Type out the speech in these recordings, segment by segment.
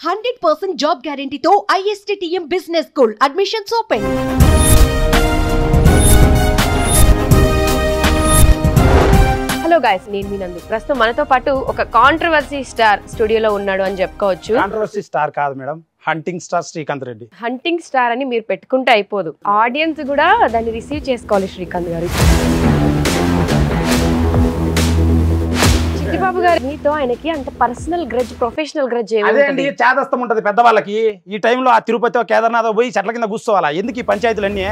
100% job గ్యారంటీతో ISTTM business school admissions open. Hello guys, నేను మీ నందు. ప్రస్తుతం మనతో పాటు ఒక కాంట్రవర్సీ స్టార్ స్టూడియోలో ఉన్నాడు అని చెప్పుకోవచ్చు. కాంట్రవర్సీ స్టార్ కాదు madam, hunting star Srikanth Reddy. Hunting star అని మీరు పెట్టుకుంటే అయిపోదు, ఆడియన్స్ కూడా దాన్ని రిసీవ్ చేసుకోవాలి. శ్రీకాంత్ గారు, చిట్టిబాబు గారు, మీతో ఆయనకి అంత పర్సనల్ గ్రడ్జ్, ప్రొఫెషనల్ గ్రడ్జ్ అదేంటి చేదస్తం ఉంటది పెద్దవాళ్ళకి. ఈ టైంలో ఆ తిరుపతి కేదార్నాథ్ పోయి చెట్ల కింద కూర్చోవాలా? ఎందుకు ఈ పంచాయతీలన్నీ?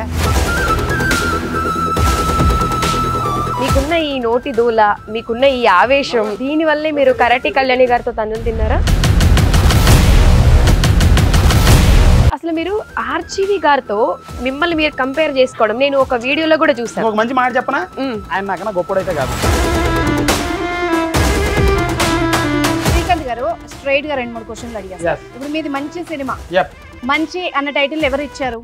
మీకున్న ఈ నోటి దూల, మీకున్న ఈ ఆవేశం, దీని వల్లే మీరు కరాటి కళ్యాణి గారితో తన్నులు తిన్నారా? అసలు మీరు ఆర్జీవి గారితో మిమ్మల్ని మీరు కంపేర్ చేసుకోవడం నేను ఒక వీడియోలో కూడా చూసాను. ఒక మంచి మాట చెప్పనా, ఆయన నాకన్నా గొప్పడైతే కాదు. శ్రీకాంత్ గారు, స్ట్రైట్ గా 2-3 క్వశ్చన్లు అడిగారు. ఇప్పుడు మీది మంచి సినిమా, మంచి అన్న టైటిల్ ఎవరు ఇచ్చారు?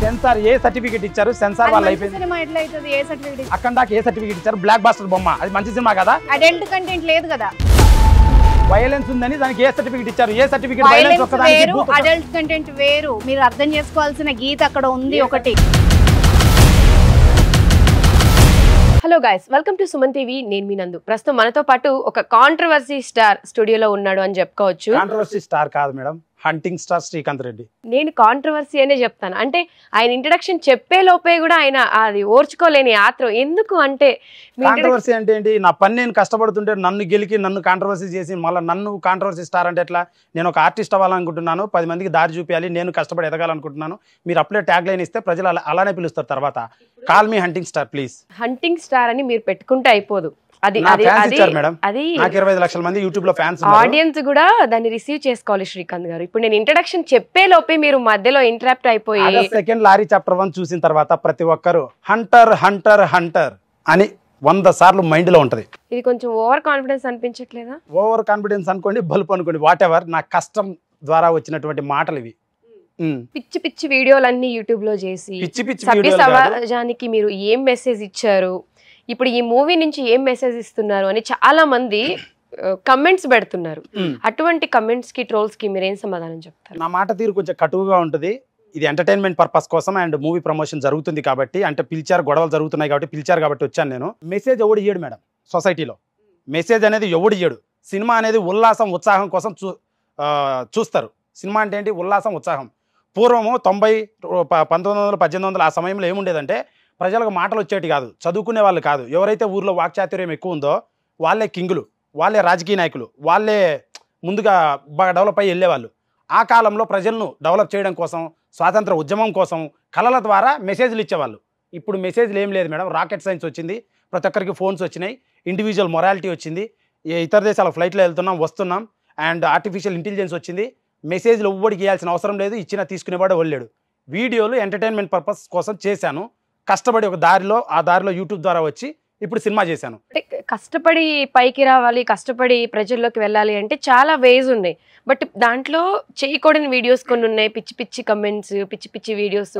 సెన్సార్ ఏ సర్టిఫికేట్ ఇచ్చారు? సెన్సార్ వాళ్ళు అయిపోయింది. సినిమా ఎట్లా అవుతుంది? ఏ సర్టిఫికేట్? అక్కడ దాకా ఏ సర్టిఫికేట్ ఇచ్చారు? బ్లాక్ బాస్టర్ బొమ్మ, అది మంచి సినిమా కదా? అడల్ట్ కంటెంట్ లేదు కదా? వైలెన్స్ ఉందని దానికి ఏ సర్టిఫికేట్ ఇచ్చారు? ఏ సర్టిఫికేట్? వైలెన్స్ వేరు, అడల్ట్ కంటెంట్ వేరు. మీరు అర్థం చేసుకోవాల్సిన గీత అక్కడ ఉంది ఒకటి. Hello guys, welcome to Suman TV. నేను మీ నందు. ప్రస్తుతం మనతో పాటు ఒక కాంట్రవర్సీ స్టార్ స్టూడియోలో ఉన్నాడు అని చెప్పుకోవచ్చు. కాంట్రవర్సీ స్టార్ కాదు madam, hunting star Srikanth Reddy. నేను కాంట్రవర్సీ అనే చెప్తాను. అంటే ఆయన ఇంట్రడక్షన్ చెప్పే లోపే కూడా ఆయన అది ఓర్చుకోలేని ఆత్రం. ఎందుకు అంటే కాంట్రవర్సీ అంటే ఏంటి? నా పని నేను కష్టపడుతుంటే నన్ను గెలికి నన్ను కాంట్రవర్సీ చేసి మళ్ళీ నన్ను కాంట్రవర్సీ స్టార్ అంటే ఎట్లా? నేను ఒక ఆర్టిస్ట్ అవ్వాలనుకుంటున్నాను, 10 మందికి దారి చూపించాలి, నేను కష్టపడి ఎదగాలనుకుంటున్నాను. మీరు అప్లై ట్యాగ్ లైన్ ఇస్తే ప్రజలు అలానే పిలుస్తారు. తర్వాత call me hunting star please. Hunting star అని మీరు పెట్టుకుంటే అయిపోదు. అది నాకు 25 లక్షల మంది యూట్యూబ్ లో ఫ్యాన్స్, ఆడియన్స్ కూడా దాన్ని రిసీవ్ చేసుకోవాలి. శ్రీకాంత్ గారు, ఇప్పుడు నేను ఇంట్రడక్షన్ చెప్పే లోపే మీరు మధ్యలో ఇంటరాప్ట్ అయిపోయి సెకండ్ లారీ చాప్టర్ 1 చూసిన తర్వాత ప్రతి ఒక్కరు హంటర్ హంటర్ హంటర్ అని 100 సార్లు మైండ్ లో ఉంటది. ఇది కొంచెం ఓవర్ కాన్ఫిడెన్స్ అనిపించట్లేదా? ఓవర్ కాన్ఫిడెన్స్ అనుకోండి, బల్బ్ అనుకోండి, వాట్ ఎవర్. నా కష్టం ద్వారా వచ్చినటువంటి మాటలు ఇవి. పిచ్చి పిచ్చి వీడియోలన్నీ యూట్యూబ్ లో చేసి పిచ్చి పిచ్చి సభ్య సమాజానికి మీరు ఏం మెసేజ్ ఇచ్చారు, ఇప్పుడు ఈ మూవీ నుంచి ఏం మెసేజ్ ఇస్తున్నారు అని చాలా మంది కమెంట్స్ పెడుతున్నారు. అటువంటి కమెంట్స్ కి, ట్రోల్స్ కి మీరు ఏం సమాధానం చెప్తారు? నా మాట తీరు కొంచెం కటువుగా ఉంటుంది. ఇది ఎంటర్టైన్మెంట్ పర్పస్ కోసం అండ్ మూవీ ప్రమోషన్ జరుగుతుంది కాబట్టి, అంటే పిలిచారు, గొడవలు జరుగుతున్నాయి కాబట్టి పిలిచారు కాబట్టి వచ్చాను నేను. మెసేజ్ ఎవడు ఇయ్యడు మేడం సొసైటీలో. మెసేజ్ అనేది ఎవడు ఇయ్యడు. సినిమా అనేది ఉల్లాసం, ఉత్సాహం కోసం చూస్తారు. సినిమా అంటే ఏంటి? ఉల్లాసం, ఉత్సాహం. పూర్వము 1900, 1800 ఆ సమయంలో ఏముండేదంటే ప్రజలకు మాటలు వచ్చేటి కాదు, చదువుకునే వాళ్ళు కాదు. ఎవరైతే ఊర్లో వాక్చాతుర్యం ఎక్కువ ఉందో వాళ్ళే కింగులు, వాళ్ళే రాజకీయ నాయకులు, వాళ్ళే ముందుగా బాగా డెవలప్ అయ్యి వెళ్ళేవాళ్ళు. ఆ కాలంలో ప్రజలను డెవలప్ చేయడం కోసం, స్వాతంత్ర ఉద్యమం కోసం కళల ద్వారా మెసేజ్లు ఇచ్చేవాళ్ళు. ఇప్పుడు మెసేజ్లు ఏం లేదు మేడం. రాకెట్ సైన్స్ వచ్చింది, ప్రతి ఒక్కరికి ఫోన్స్ వచ్చినాయి, ఇండివిజువల్ మొరాలిటీ వచ్చింది, ఇతర దేశాల ఫ్లైట్లో వెళ్తున్నాం వస్తున్నాం, అండ్ ఆర్టిఫిషియల్ ఇంటెలిజెన్స్ వచ్చింది. మెసేజ్లు ఎవ్వడికి ఇవ్వాల్సిన అవసరం లేదు, ఇచ్చినా తీసుకునేవాడు వెళ్ళాడు. వీడియోలు ఎంటర్టైన్మెంట్ పర్పస్ కోసం చేశాను, కష్టపడి ఒక దారిలో, ఆ దారిలో యూట్యూబ్ ద్వారా వచ్చి ఇప్పుడు సినిమా చేశాను. కష్టపడి పైకి రావాలి, కష్టపడి ప్రజల్లోకి వెళ్ళాలి అంటే చాలా వేస్ ఉన్నాయి. బట్ దాంట్లో చేయకూడని వీడియోస్ కొన్ని ఉన్నాయి, పిచ్చి పిచ్చి కమెంట్స్, పిచ్చి పిచ్చి వీడియోస్.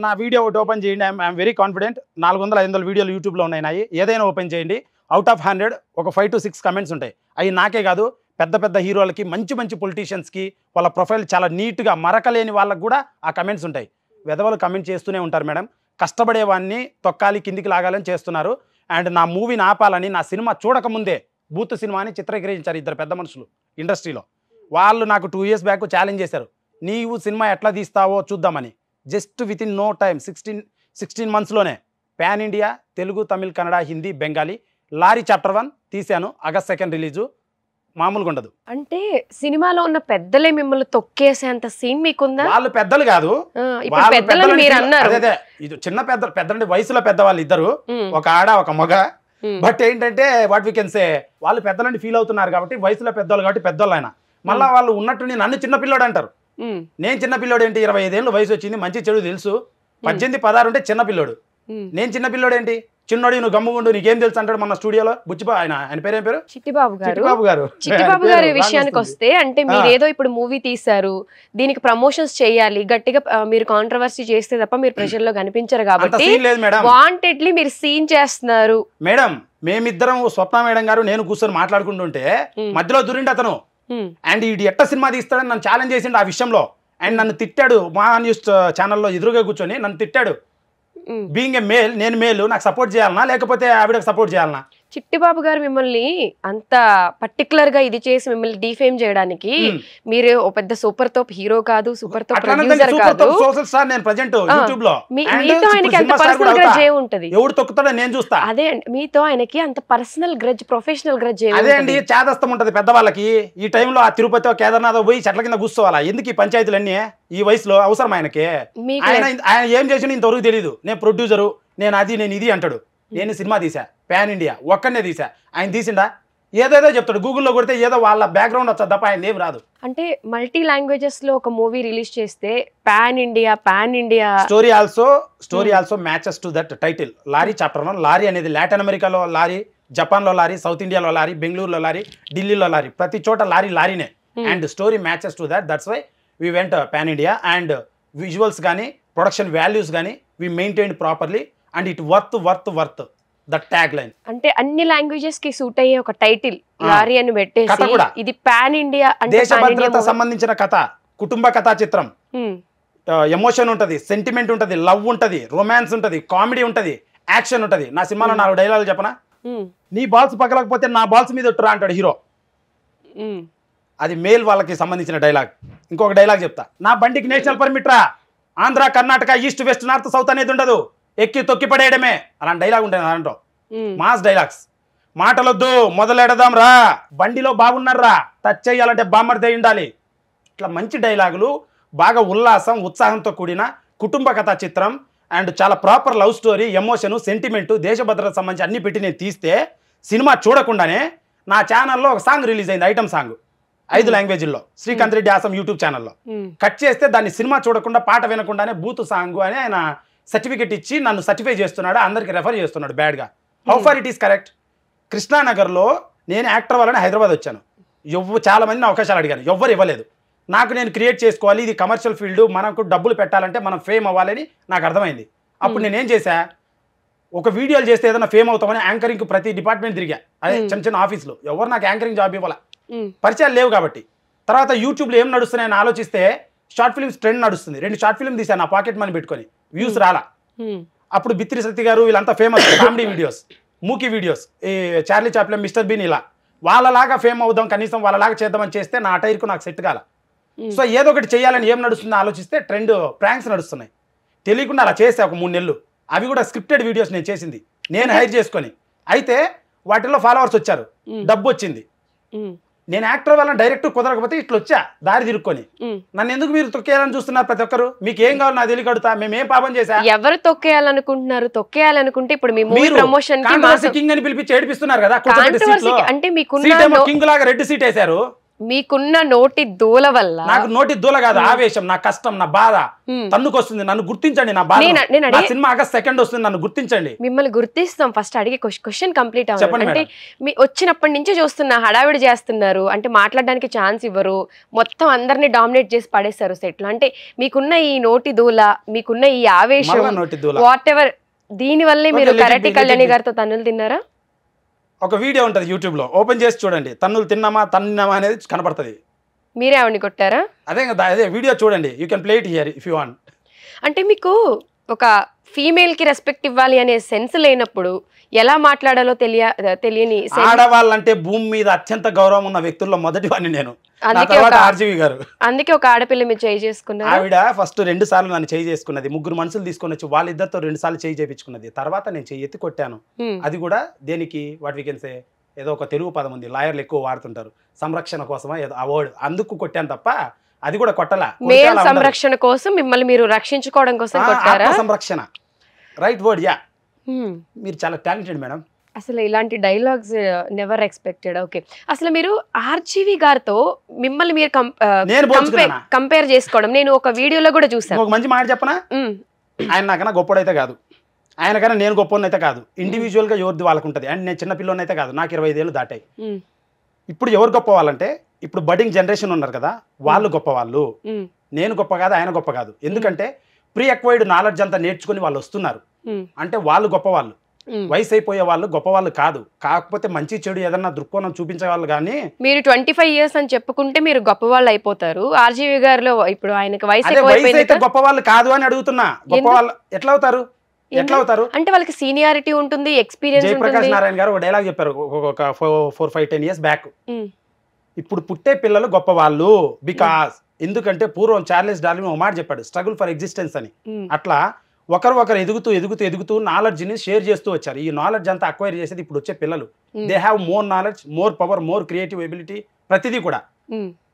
నా వీడియో ఒకటి ఓపెన్ చేయండి, ఐఎమ్ వెరీ కాన్ఫిడెంట్. 400-500 వీడియోలు యూట్యూబ్లో ఉన్నాయి. ఏదైనా ఓపెన్ చేయండి, అవుట్ ఆఫ్ 100 ఒక 5 to 6 కమెంట్స్ ఉంటాయి. అవి నాకే కాదు, పెద్ద పెద్ద హీరోలకి, మంచి మంచి పొలిటీషియన్స్కి వాళ్ళ ప్రొఫైల్ చాలా నీట్గా మరకలేని వాళ్ళకు కూడా ఆ కమెంట్స్ ఉంటాయి. వెధవలు కమెంట్ చేస్తూనే ఉంటారు మేడం. కష్టపడేవాడిని తొక్కాలి, కిందికి లాగాలని చేస్తున్నారు. అండ్ నా మూవీని ఆపాలని, నా సినిమా చూడకముందే బూత్ సినిమా అని చిత్రీకరించారు 2 పెద్ద మనుషులు ఇండస్ట్రీలో. వాళ్ళు నాకు 2 years బ్యాక్ ఛాలెంజ్ చేశారు, నీవు సినిమా ఎట్లా తీస్తావో చూద్దామని. Just with in no time 16 monthsలోనే pan India, Telugu, Tamil, Kannada, Hindi, Bengali lorry chapter 1 తీశాను. August 2 release. మామూలుగా ఉండదు. అంటే సినిమాలో ఉన్న పెద్దలే మిమ్మల్ని తొక్కేసేంత సీన్ మీకుందా? వాళ్ళు పెద్దలు కాదు, ఇది చిన్న పెద్ద వయసులో పెద్దవాళ్ళు ఇద్దరు, ఒక ఆడ ఒక మగ. బట్ ఏంటంటే వాట్ వి కెన్ సే, వాళ్ళు పెద్దలని ఫీల్ అవుతున్నారు కాబట్టి వయసులో పెద్దవాళ్ళు కాబట్టి పెద్దోళ్ళు. ఆయన మళ్ళీ వాళ్ళు ఉన్నట్టు నన్ను చిన్నపిల్లోడు అంటారు. నేను చిన్నపిల్లోడు ఏంటి? 25 ఏళ్ళు వయసు వచ్చింది, మంచి చెడు తెలుసు. 18, 16 ఉంటే చిన్నపిల్లోడు. నేను చిన్నపిల్లోడు ఏంటి? చిన్నోడి నువ్వు గమ్ముగుండు, నీకేం తెలుసు అంటాడు మన స్టూడియోలో. బుచ్చిబాబు, ఆయన పేరు ఏం పేరు? చిట్టిబాబు గారు. చిట్టిబాబు గారి విషయానికి వస్తే, అంటే మీరు ఏదో ఇప్పుడు మూవీ తీశారు, దీనికి ప్రమోషన్స్ చేయాలి, గట్టిగా మీరు కాంట్రవర్సీ చేస్తే తప్ప మీరు ప్రజల్లో కనిపించరు కాబట్టి వాంటెడ్లీ మీరు సీన్ చేస్తున్నారు. మేడం మేమిద్దరం, స్వప్న మేడం గారు నేను కూర్చొని మాట్లాడుకుంటుంటే మధ్యలో దూరిండి అతను, అండ్ ఇది ఎట్ట సినిమా తీస్తాడని నన్ను ఛాలెంజ్ చేసిండు ఆ విషయంలో. అండ్ నన్ను తిట్టాడు మా న్యూస్ ఛానల్లో ఎదురుగా కూర్చొని నన్ను తిట్టాడు. బీయింగ్ ఏ మేల్, నేను మేలు, నాకు సపోర్ట్ చేయాలనా లేకపోతే ఆవిడకి సపోర్ట్ చేయాలనా? చిట్టిబాబు గారు మిమ్మల్ని అంత పర్టికులర్ గా ఇది చేసి మిమ్మల్ని డిఫేమ్ చేయడానికి మీరు ఓ పెద్ద సూపర్ టాప్ హీరో కాదు, సూపర్ టాప్ ప్రొడ్యూసర్ కాదు. సోషల్ స్టార్ నేను ప్రెజెంట్ యూట్యూబ్ లో. మీతో ఆయనకి అంత పర్సనల్ గ్రడ్జ్ ఏ ఉంటది? ఎవడు తొక్కుతాడో నేను చూస్తా. అదే అండి, మీతో ఆయనకి అంత పర్సనల్ గ్రడ్జ్, ప్రొఫెషనల్ గ్రడ్జ్ ఏ? అదే అండి, చేదస్తం ఉంటది పెద్దవాళ్ళకి. ఈ టైంలో ఆ తిరుపతి కేదార్నాథ్ పోయి చెట్ల కింద కూర్చోవాలా? ఎందుకు ఈ పంచాయతీలన్నీ ఈ వయసులో అవసరం ఆయనకి? ఆయన ఏం చేసిన ఇంతవరకు తెలియదు. నేను ప్రొడ్యూసరు, నేను అది, నేను ఇది అంటాడు. నేను సినిమా తీసా, పాన్ ఇండియా ఒక్కనే తీసా. ఆయన తీసిండా? ఏదేదో చెప్తాడు. గూగుల్లో కొడితే ఏదో వాళ్ళ బ్యాక్గ్రౌండ్ వచ్చా తప్ప ఆయన ఏం రాదు. అంటే మల్టీ లాంగ్వేజెస్ లో ఒక మూవీ రిలీజ్ చేస్తే pan India story also matches to that title. Lorry chapter 1. Lorry అనేది లాటిన్ అమెరికాలో లారీ, జపాన్ లో లారీ, సౌత్ ఇండియాలో లారీ, బెంగళూరులో లారీ, ఢిల్లీలో లారీ, ప్రతి చోట లారీనే. And story matches to that. That's why we went pan India. And visuals కానీ ప్రొడక్షన్ వాల్యూస్ కానీ we maintained properly. And it worth the tag line. అంటే అన్ని లాంగ్వేజెస్ కి సూట్ అయ్యే ఒక టైటిల్ లారీ అని పెట్టేసి ఇది పాన్ ఇండియా అంటే దేశ భద్రత సంబంధించిన కథ, కుటుంబ కథా చిత్రం. ఎమోషన్ ఉంటది, సెంటిమెంట్ ఉంటది, లవ్ ఉంటది, రొమాన్స్ ఉంటది, కామెడీ ఉంటది, యాక్షన్ ఉంటది. నా సినిమాలో 4 డైలాగులు చెప్పనా? నీ బాల్స్ పగలకపోతే నా బాల్స్ మీద ఒట్టురా అంటాడు హీరో. అది మేల్ వాళ్ళకి సంబంధించిన డైలాగ్. ఇంకొక డైలాగ్ చెప్తా. నా బండికి నేషనల్ పర్మిట్ రా, Andhra, Karnataka, east, west, north, south అనేది ఉండదు, ఎక్కి తొక్కి పడేయడమే. అలాంటి డైలాగ్ ఉంటుంది దాంట్లో. Mass dialogues. మాటలొద్దు, మొదలెడదాం రా, బండిలో బాగున్నారా, టచ్ చేయాలంటే బామ్మర్దే ఉండాలి. ఇట్లా మంచి డైలాగులు, బాగా ఉల్లాసం, ఉత్సాహంతో కూడిన కుటుంబ కథా చిత్రం. అండ్ చాలా proper love story, emotion, sentiment, దేశ భద్రత సంబంధించి అన్ని పెట్టి నేను తీస్తే సినిమా చూడకుండానే నా ఛానల్లో ఒక సాంగ్ రిలీజ్ అయింది, ఐటమ్ సాంగ్, 5 లాంగ్వేజ్ల్లో, శ్రీకాంత్ రెడ్డి ఆసం యూట్యూబ్ ఛానల్లో. కట్ చేస్తే దాన్ని సినిమా చూడకుండా పాట వినకుండానే బూతు సాంగ్ అని ఆయన సర్టిఫికెట్ ఇచ్చి నన్ను సర్టిఫై చేస్తున్నాడు, అందరికి రెఫర్ చేస్తున్నాడు బ్యాడ్గా. How far it is correct? కృష్ణానగర్లో నేను యాక్టర్ వల్లనే హైదరాబాద్ వచ్చాను. చాలా మందిని అవకాశాలు అడిగాను, ఎవ్వరు ఇవ్వలేదు. నాకు నేను క్రియేట్ చేసుకోవాలి, ఇది కమర్షియల్ ఫీల్డ్, మనకు డబ్బులు పెట్టాలంటే మనం ఫేమ్ అవ్వాలని నాకు అర్థమైంది. అప్పుడు నేనేం చేశా, ఒక వీడియోలు చేస్తే ఏదైనా ఫేమ్ అవుతామని యాంకరింగ్ ప్రతి డిపార్ట్మెంట్ తిరిగా. అదే చిన్న ఆఫీస్లో ఎవరు నాకు యాంకరింగ్ జాబ్ ఇవ్వాల, పరిచయాలు లేవు కాబట్టి. తర్వాత యూట్యూబ్లో ఏం నడుస్తున్నాయని ఆలోచిస్తే షార్ట్ ఫిల్మ్స్ ట్రెండ్ నడుస్తుంది. 2 షార్ట్ ఫిల్మ్ తీసాను నా పాకెట్ మనీ పెట్టుకొని, వ్యూస్ రాలా. అప్పుడు బిత్తిరి సత్తి గారు వీళ్ళంతా ఫేమస్, కామెడీ వీడియోస్, మూకీ వీడియోస్, ఈ చార్లీ చాప్లిన్, మిస్టర్ బీన్, ఇలా వాళ్ళలాగా ఫేమ్ అవుదాం, కనీసం వాళ్ళలాగా చేద్దామని చేస్తే నా టైర్కు నాకు సెట్ కాల. సో ఏదో ఒకటి చేయాలని ఏం నడుస్తుందో ఆలోచిస్తే ట్రెండ్ ప్రాంక్స్ నడుస్తున్నాయి. తెలియకుండా అలా చేసా ఒక 3 నెలలు. అవి కూడా స్క్రిప్టెడ్ వీడియోస్ నేను చేసింది, నేను హైర్ చేసుకొని. అయితే వాటిల్లో ఫాలోవర్స్ వచ్చారు, డబ్బు వచ్చింది. నేను యాక్టర్ వల్ల డైరెక్ట్ కుదరకపోతే ఇట్లా వచ్చా దారి తిరుక్కొని. నన్ను ఎందుకు మీరు తొక్కేయాలని చూస్తున్నారు ప్రతి ఒక్కరు? మీకు ఏం కావాలి నాకు తెలియ కడుతా, మేమేం పాపం చేశా? ఎవరు తొక్కేయాలనుకుంటున్నారు? తొక్కేయాలనుకుంటే ఇప్పుడు మీ మూవీ ప్రమోషన్ కింగ్ అని పిలిపించి ఏడిపిస్తున్నారు కదా. అంటే మీకున్న కింగ్ లాగా రెడ్ సీట్ వేశారు. మీకున్న నోటి దూల వల్ల. నాకు నోటి దూల కాదు, ఆవేశం, నా కష్టం, నా బాధ తన్నుకొస్తుంది. నన్ను గుర్తించండి, నా బాధ. సినిమా ఆగస్ట్ 2 వస్తుంది, నన్ను గుర్తించండి. మిమ్మల్ని గుర్తిస్తాం. ఫస్ట్ అడిగే క్వశ్చన్ కంప్లీట్ అవ్వాలి. అంటే మీ వచ్చినప్పటి నుంచి చూస్తున్నా హడావిడి చేస్తున్నారు, అంటే మాట్లాడడానికి ఛాన్స్ ఇవ్వరు, మొత్తం అందరినీ డామినేట్ చేసి పడేస్తారు సెట్ లో. అంటే మీకున్న ఈ నోటి దూల, మీకున్న ఈ ఆవేశం, వాట్ ఎవర్, దీని వల్లే మీరు కరాటి కళ్యాణి గారితో తన్నులు తిన్నారా? ఒక వీడియో ఉంటుంది యూట్యూబ్లో, ఓపెన్ చేసి చూడండి, తన్నులు తన్నామా అనేది కనపడుతుంది. మీరే ఆవిడని కొట్టారా? అదే కదా, అదే వీడియో చూడండి, you can play it here if you want. అంటే మీకు ఒక ఫీమేల్ కి రెస్పెక్ట్ ఇవ్వాలి అనే సెన్స్ లేనప్పుడు ఎలా మాట్లాడాలో తెలియని. ఆడవాళ్ళంటే భూమి మీద అత్యంత గౌరవం ఉన్న వ్యక్తుల్లో మొదటి వాడిని నేను. ఆర్జీవి గారు. అందుకే ఒక ఆడపిల్ల మీరు చేయి చేసుకున్నారు. ఆవిడ ఫస్ట్ 2 సార్లు నన్ను చేయి చేసుకున్నది. 3 మనుషులు తీసుకొని వచ్చి వాళ్ళిద్దరితో 2 సార్లు చేయి చేయించుకున్నది. తర్వాత నేను చెయ్యి ఎత్తి కొట్టాను. అది కూడా దేనికి, వాట్ వీ కెన్ సే, ఏదో ఒక తెలుగు పదం ఉంది, లాయర్లు ఎక్కువ వాడుతుంటారు, సంరక్షణ కోసమా ఏదో అవార్డు, అందుకు కొట్టాను తప్ప అది కూడా కొట్టలా. మేల్ సంరక్షణ కోసం, మిమ్మల్ని మీరు రక్షించుకోవడం కోసం కొట్టారా? సంరక్షణ, రైట్ వర్డ్. యా, మీరు చాలా టాలెంటెడ్ మేడం. అసలు ఇలాంటి డైలాగ్స్ నెవర్ ఎక్స్పెక్టెడ్. ఓకే, అసలు మీరు ఆర్జీవి గారితో మిమ్మల్ని మీరు కంపేర్ చేసుకోవడం నేను ఒక వీడియోలో కూడా చూసాను. ఒక మంచి మాట చెప్పనా, ఆయన నాకన్నా గొప్పడైతే కాదు, ఆయనకన్నా నేను గొప్పనైతే కాదు. ఇండివిజువల్ గా ఎవరిది వాళ్ళకు ఉంటుంది. అండ్ నేను చిన్న పిల్లోనైతే కాదు, నాకు 25 ఏళ్ళు దాటాయి. ఇప్పుడు ఎవరు గొప్ప వాళ్ళంటే, ఇప్పుడు బడ్డింగ్ జనరేషన్ ఉన్నారు కదా, వాళ్ళు గొప్ప వాళ్ళు. నేను గొప్ప కాదు, ఆయన గొప్ప కాదు. ఎందుకంటే ప్రీ అక్వైర్డ్ నాలెడ్జ్ అంతా నేర్చుకుని వాళ్ళు వస్తున్నారు అంటే వాళ్ళు గొప్ప వాళ్ళు. వయసు అయిపోయే వాళ్ళు గొప్ప వాళ్ళు కాదు, కాకపోతే మంచి చెడు ఏదన్నా దృక్కోణం చూపించే వాళ్ళు. కానీ మీరు 25 years అని చెప్పుకుంటే మీరు గొప్ప వాళ్ళు అయిపోతారు. ఆర్జీవి గారిలో ఇప్పుడు ఆయనకి వయసు అయితే గొప్ప వాళ్ళు కాదు అని అడుగుతున్నా. గొప్ప వాళ్ళు ఎట్లా అవుతారు? అంటే వాళ్ళకి సీనియారిటీ ఉంటుంది, ఎక్స్పీరియన్స్ ఉంటుంది. జయప్రకాష్ నారాయణ గారు ఒక డైలాగ్ చెప్పారు ఒక 4-5-10 years బ్యాక్. ఇప్పుడు పుట్టే పిల్లలు గొప్ప వాళ్ళు బికాస్ ఎందుకంటే పూర్వం చార్లెస్ డార్విన్ ఒక మాట చెప్పాడు, స్ట్రగుల్ ఫర్ ఎగ్జిస్టెన్స్ అని. అట్లా ఒకరు ఎదుగుతూ నాలెడ్జ్ ని షేర్ చేస్తూ వచ్చారు. ఈ నాలెడ్జ్ అంతా అక్వైర్ చేసేది ఇప్పుడు వచ్చే పిల్లలు. They have more knowledge, more power, more creative ability, ప్రతిదీ కూడా.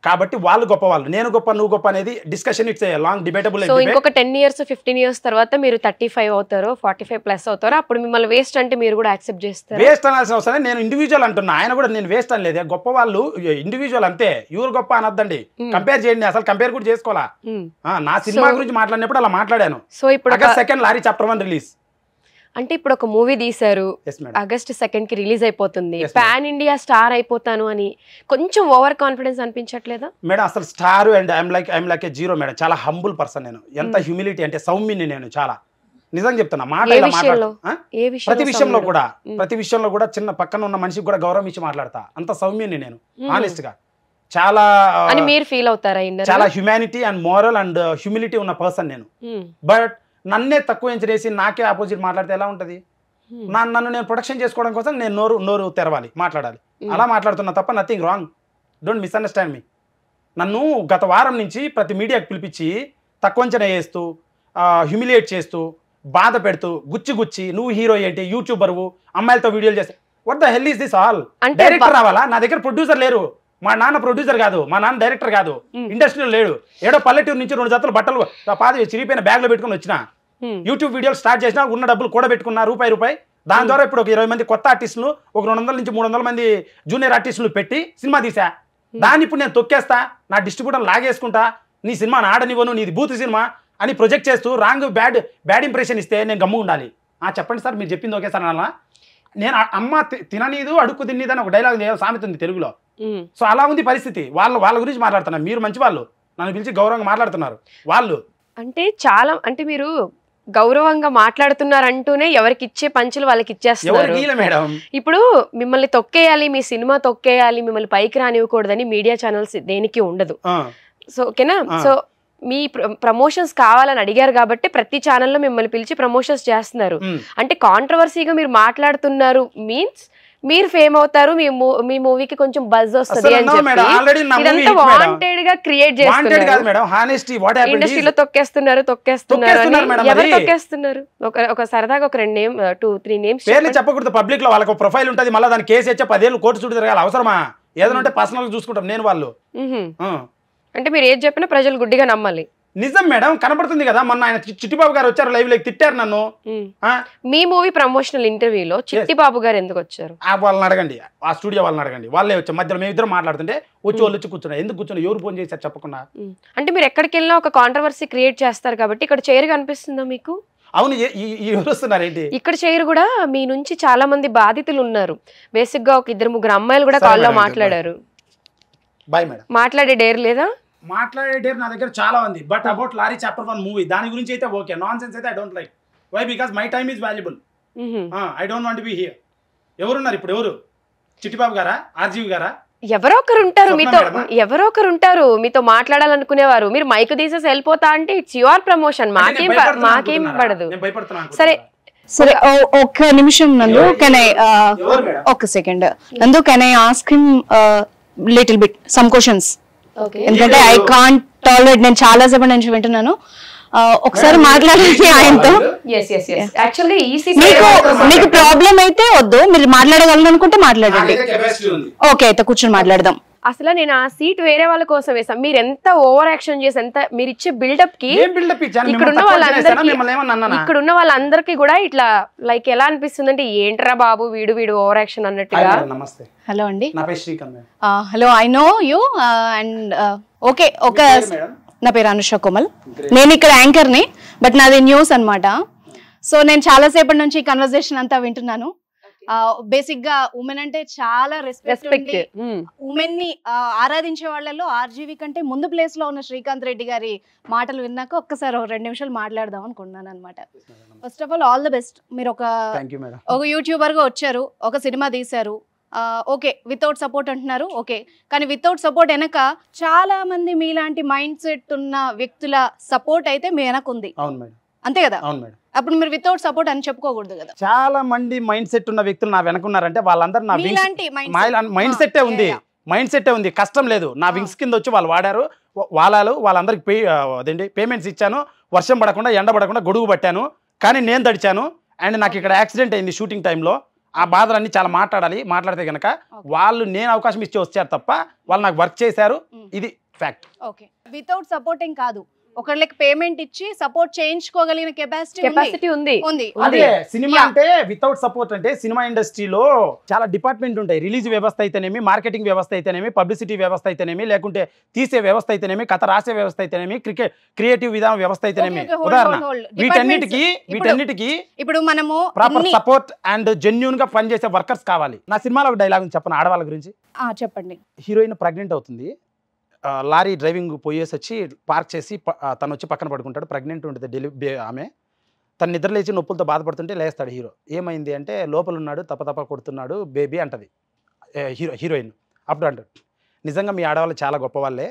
కాబట్టి వాళ్ళు గొప్ప వాళ్ళు, నేను గొప్ప నువ్వు గొప్ప అనేది discussion. It's long debatable. So ఇంకొక 10 years 15 years తర్వాత మీరు 35 అవుతారో 45+ అవుతారో అప్పుడు మిమ్మల్ని వేస్ట్ అంటే మీరు కూడా యాక్సెప్ట్ చేస్తారు? వేస్ట్ అనాల్సిన అవసరం నేను ఇండివిజువల్ అంటున్నా. ఆయన కూడా నేను వేస్ట్ అని లేదు, గొప్ప వాళ్ళు ఇండివిజువల్ అంతే. ఎవరు గొప్ప అనొద్దండి, కంపేర్ చేయండి. అసలు కంపేర్ కూడా చేసుకోవాలా? నా సినిమా గురించి మాట్లాడినప్పుడు అలా మాట్లాడాను. సో ఇప్పుడు August 2 లారీ చాప్టర్ 1 రిలీజ్. అంటే ఇప్పుడు ఒక మూవీ తీశారు, August 2 కి రిలీజ్ అయిపోతుంది, పాన్ ఇండియా స్టార్ అయిపోతాను అని కొంచెం ఓవర్ కాన్ఫిడెన్స్ అనిపించట్లేదా మేడం? అసలు star and I'm like A zero madam. చాలా హంబుల్ పర్సన్ నేను. ఎంత హ్యూమిలిటీ అంటే సౌమ్యని నేను చాలా నిజంగా చెప్తున్నా. ప్రతి విషయంలో కూడా చిన్న పక్కన ఉన్న మనిషికి కూడా గౌరవం ఇచ్చి మాట్లాడతా. అంత సౌమ్యని నేను ఆనెస్ట్ గా. చాలా మీరు ఫీల్ అవుతారా? చాలా humanity and moral and humility ఉన్న పర్సన్ నేను. బట్ నన్నే తక్కువ ఎంచరేసి నాకే ఆపోజిట్ మాట్లాడితే ఎలా ఉంటది? నన్ను నేను ప్రొటెక్షన్ చేసుకోవడం కోసం నేను నోరు తెరవాలి, మాట్లాడాలి. అలా మాట్లాడుతున్నా తప్ప నథింగ్ రాంగ్. డోంట్ మిస్అండర్స్టాండ్ మీ. నన్ను గత వారం నుంచి ప్రతి మీడియాకి పిలిపించి తక్కువ అంచనా వేస్తూ, హ్యూమిలియేట్ చేస్తూ, బాధ పెడుతూ, గుచ్చి నువ్వు హీరో ఏంటి, యూట్యూబర్వు, అమ్మాయిలతో వీడియోలు చేస్తే what the hell is this all? Director రావాలా? నా దగ్గర ప్రొడ్యూసర్ లేరు. మా నాన్న ప్రొడ్యూసర్ కాదు, మా నాన్న డైరెక్టర్ కాదు, ఇండస్ట్రీలో లేడు. ఏడో పల్లెటూరు నుంచి 2 జతలు బట్టలు పాది చిరిగిపోయిన బ్యాగ్ లో పెట్టుకుని వచ్చిన. యూట్యూబ్ వీడియోలు స్టార్ట్ చేసినా ఉన్న డబ్బులు కూడా పెట్టుకున్నా రూపాయి. దాని ద్వారా ఇప్పుడు ఒక 20 మంది కొత్త ఆర్టిస్టులు, ఒక 200 నుంచి 300 మంది జూనియర్ ఆర్టిస్టులు పెట్టి సినిమా తీసా. దాన్ని ఇప్పుడు నేను తొక్కేస్తా, నా డిస్ట్రిబ్యూటర్ లాగేసుకుంటా, నీ సినిమా ఆడనివ్వను, నీది బూత్ సినిమా అని ప్రొజెక్ట్ చేస్తూ రాంగ్ బ్యాడ్ ఇంప్రెషన్ ఇస్తే నేను గమ్ము ఉండాలి. చెప్పండి సార్, మీరు చెప్పింది ఓకే సార్ అన్నా. నేను అమ్మ తిననీదు అడుక్కు తిన్నీదని ఒక డైలాగ్ సామెత ఉంది తెలుగులో. సో అలా ఉంది పరిస్థితి. వాళ్ళ గురించి మాట్లాడుతున్నారు. మీరు మంచి వాళ్ళు, నన్ను పిలిచి గౌరవంగా మాట్లాడుతున్నారు. వాళ్ళు అంటే చాలా అంటే మీరు గౌరవంగా మాట్లాడుతున్నారంటూనే ఎవరికి ఇచ్చే పంచులు వాళ్ళకి ఇచ్చేస్తున్నారు. ఇప్పుడు మిమ్మల్ని తొక్కేయాలి, మీ సినిమా తొక్కేయాలి, మిమ్మల్ని పైకి రానివ్వకూడదని మీడియా ఛానల్స్ దేనికి ఉండదు. సో ఓకేనా? సో మీ ప్రమోషన్స్ కావాలని అడిగారు కాబట్టి ప్రతి ఛానల్లో మిమ్మల్ని పిలిచి ప్రమోషన్స్ చేస్తున్నారు. అంటే కాంట్రవర్సీగా మీరు మాట్లాడుతున్నారు మీన్స్ మీరు ఫేమ్ అవుతారు, మీ మూవీకి కొంచెం బజ్ వస్తుంది అని చెప్పి ఇదంతా వాంటెడ్ గా క్రియేట్ చేస్తున్నారు. ఇండస్ట్రీలో తొక్కేస్తున్నారు. ఎవరు తొక్కేస్తున్నారు? ఒక సరదాగా ఒక 2-3 నేమ్స్ చెప్పకూడదు. పబ్లిక్ లో వాళ్ళకి ప్రొఫైల్ ఉంటుంది, మళ్ళీ దాని కేసు వచ్చే 10 ఏళ్ళు కోర్టు చుట్టూ తిరగాలి. అవసరమా? ఏదైనా పర్సనల్ చూసుకుంటాం నేను వాళ్ళు. అంటే మీరు ఏది చెప్పినా ప్రజలు గుడ్డిగా నమ్మాలి. నిజం మేడం, కనపడుతుంది కదా. మొన్న ఆయన చిట్టిబాబు గారు వచ్చారు, లైవ్ లోకి తిట్టారు నన్ను. మీ మూవీ ప్రమోషనల్ ఇంటర్వ్యూలో చిట్టిబాబు గారు ఎందుకు వచ్చారు? వాళ్ళని అడగండి, ఆ స్టూడియో వాళ్ళని అడగండి. వాళ్ళే వచ్చారు. మధ్యలో మేము ఇద్దరు మాట్లాడుతుంటే వాళ్ళు వచ్చి కూర్చున్నారు. ఎందుకు కూర్చున్నారు? ఎవరు ఫోన్ చేశారు చెప్పకుండా? అంటే మీరు ఎక్కడికి వెళ్ళినా ఒక కాంట్రవర్సీ క్రియేట్ చేస్తారు కాబట్టి ఇక్కడ చైర్ కనిపిస్తుందా మీకు? అవును, ఎవరు వస్తున్నారు ఏంటి? ఇక్కడ చైర్ కూడా మీ నుంచి చాలా మంది బాధితులు ఉన్నారు. బేసిక్ గా ఒక 2-3 అమ్మాయిలు కూడా కాల్లో మాట్లాడారు. Bye madam. మాట్లాడే డేర్ లేదా? మాట్లాడే డేర్ నా దగ్గర చాలా ఉంది. But about lorry chapter 1 movie దాని గురించి అయితే ఓకే. నాన్ సెన్స్ అయితే I don't like. Why? Because my time is valuable. I don't want be here. ఎవరున్నారు ఇప్పుడు? ఎవరు? చిట్టిబాబు గారా? ఆర్జీవి గారా? ఎవరో ఒకరు ఉంటారు మీతో మాట్లాడాలనుకునేవారు. మీరు మైక్ తీసేసి వెళ్ళిపోతా అంటే ఇట్స్ యువర్ ప్రమోషన్, మాకేం పడదు. సరే సరే, ఒక్క నిమిషం నందు. కెన్ ఐ ఒక్క సెకండ్ నందు, can I ask him little bit some questions? ఎందుకంటే ఐ కాంట్ టాలరేట్. నేను చాలా సేపటి నుంచి వింటున్నాను. ఒకసారి మాట్లాడండి ఆయనతో. మీకు ప్రాబ్లం అయితే వద్దు, మీరు మాట్లాడగలను అనుకుంటే మాట్లాడండి. ఓకే, అయితే కూర్చొని మాట్లాడదాం. అసలు నేను ఆ సీట్ వేరే వాళ్ళ కోసం వేసాం. మీరు ఎంత ఓవర్ యాక్షన్ చేసి ఎంత మీరు ఇచ్చే బిల్డప్ కి ఇక్కడున్న వాళ్ళందరికీ కూడా ఇట్లా లైక్ ఎలా అనిపిస్తుంది అంటే ఏంట్రా బాబు వీడు ఓవర్ యాక్షన్ అన్నట్టుగా. హలో అండి. Hello, I know you and okay. నా పేరు అనుష కోమల్. నేను ఇక్కడ యాంకర్ని, బట్ నాది న్యూస్ అనమాట. సో నేను చాలాసేపటి నుంచి కన్వర్జేషన్ అంతా వింటున్నాను. బేసిక్ గా ఉమెన్ అంటే చాలా రెస్పెక్ట్ రెస్పెక్ట్. ఉమెన్ ని ఆరాధించే వాళ్ళలో ఆర్జీవి కంటే ముందు ప్లేస్ లో ఉన్న శ్రీకాంత్ రెడ్డి గారి మాటలు విన్నాక ఒక్కసారి 2 నిమిషాలు మాట్లాడదాం అనుకున్నాను అనమాట. First of all the best. మీరు ఒక యూట్యూబర్ గా వచ్చారు, ఒక సినిమా తీశారు, ఓకే వితౌట్ సపోర్ట్ అంటున్నారు, ఓకే. కానీ వితౌట్ సపోర్ట్ వెనక చాలా మంది మీలాంటి మైండ్ సెట్ ఉన్న వ్యక్తుల సపోర్ట్ అయితే మీ వెనక ఉంది, అంతే కదా? అప్పుడు మీరు వితౌట్ సపోర్ట్ అని చెప్పుకోకూడదు కదా. చాలా మంది మైండ్ సెట్ ఉన్న వ్యక్తులు నా వెనకున్నారంటే వాళ్ళందరూ నా మైండ్ సెట్టే ఉంది, మైండ్ సెట్టే ఉంది, కష్టం లేదు. నా వింగ్స్ కింద వచ్చి వాళ్ళు వాడారు, వాళ్ళందరికి అదేంటి పేమెంట్స్ ఇచ్చాను, వర్షం పడకుండా ఎండ పడకుండా గొడుగు పట్టాను. కానీ నేను తడిచాను అండ్ నాకు ఇక్కడ యాక్సిడెంట్ అయింది షూటింగ్ టైంలో. ఆ బాధలన్నీ చాలా మాట్లాడితే కనుక వాళ్ళు నేను అవకాశం ఇచ్చి వచ్చారు తప్ప వాళ్ళు నాకు వర్క్ చేశారు, ఇది ఫ్యాక్ట్. ఓకే, వితౌట్ సపోర్టింగ్ కాదు, ఒకళ్ళకి పేమెంట్ ఇచ్చి సపోర్ట్ చేయించుకోగలిగిన కెపాసిటీ ఉంది. అదే సినిమా అంటే వితౌట్ సపోర్ట్ అంటే సినిమా ఇండస్ట్రీలో చాలా డిపార్ట్మెంట్ ఉంటాయి. రిలీజ్ వ్యవస్థ అయితేనేమి, మార్కెటింగ్ వ్యవస్థ అయితేనేమి, పబ్లిసిటీ వ్యవస్థ అయితేనేమి, లేకుంటే తీసే వ్యవస్థ అయితేనేమి, కథ రాసే వ్యవస్థ అయితేనేమి, క్రియేటివ్ విధానం వ్యవస్థ అయితేనేమి. ఉదాహరణ వీటన్నిటికీ ఇప్పుడు మనము ప్రాపర్ సపోర్ట్ అండ్ జెన్యూన్ గా పనిచేసే వర్కర్స్ కావాలి. నా సినిమాలో ఒక డైలాగ్ చెప్పను ఆడవాళ్ళ గురించి. చెప్పండి. హీరోయిన్ ప్రెగ్నెంట్ అవుతుంది, లారీ డ్రైవింగ్ పోయేసి వచ్చి పార్క్ చేసి తను వచ్చి పక్కన పడుకుంటాడు, ప్రెగ్నెంట్ ఉంటుంది ఆమె. తను నిద్ర లేచి నొప్పులతో బాధపడుతుంటే లేస్తాడు హీరో. ఏమైంది అంటే లోపల ఉన్నాడు, తప్ప కొడుతున్నాడు బేబీ అంటది హీరోయిన్. అప్పుడు అంటాడు, నిజంగా మీ ఆడవాళ్ళు చాలా గొప్పవాళ్ళే,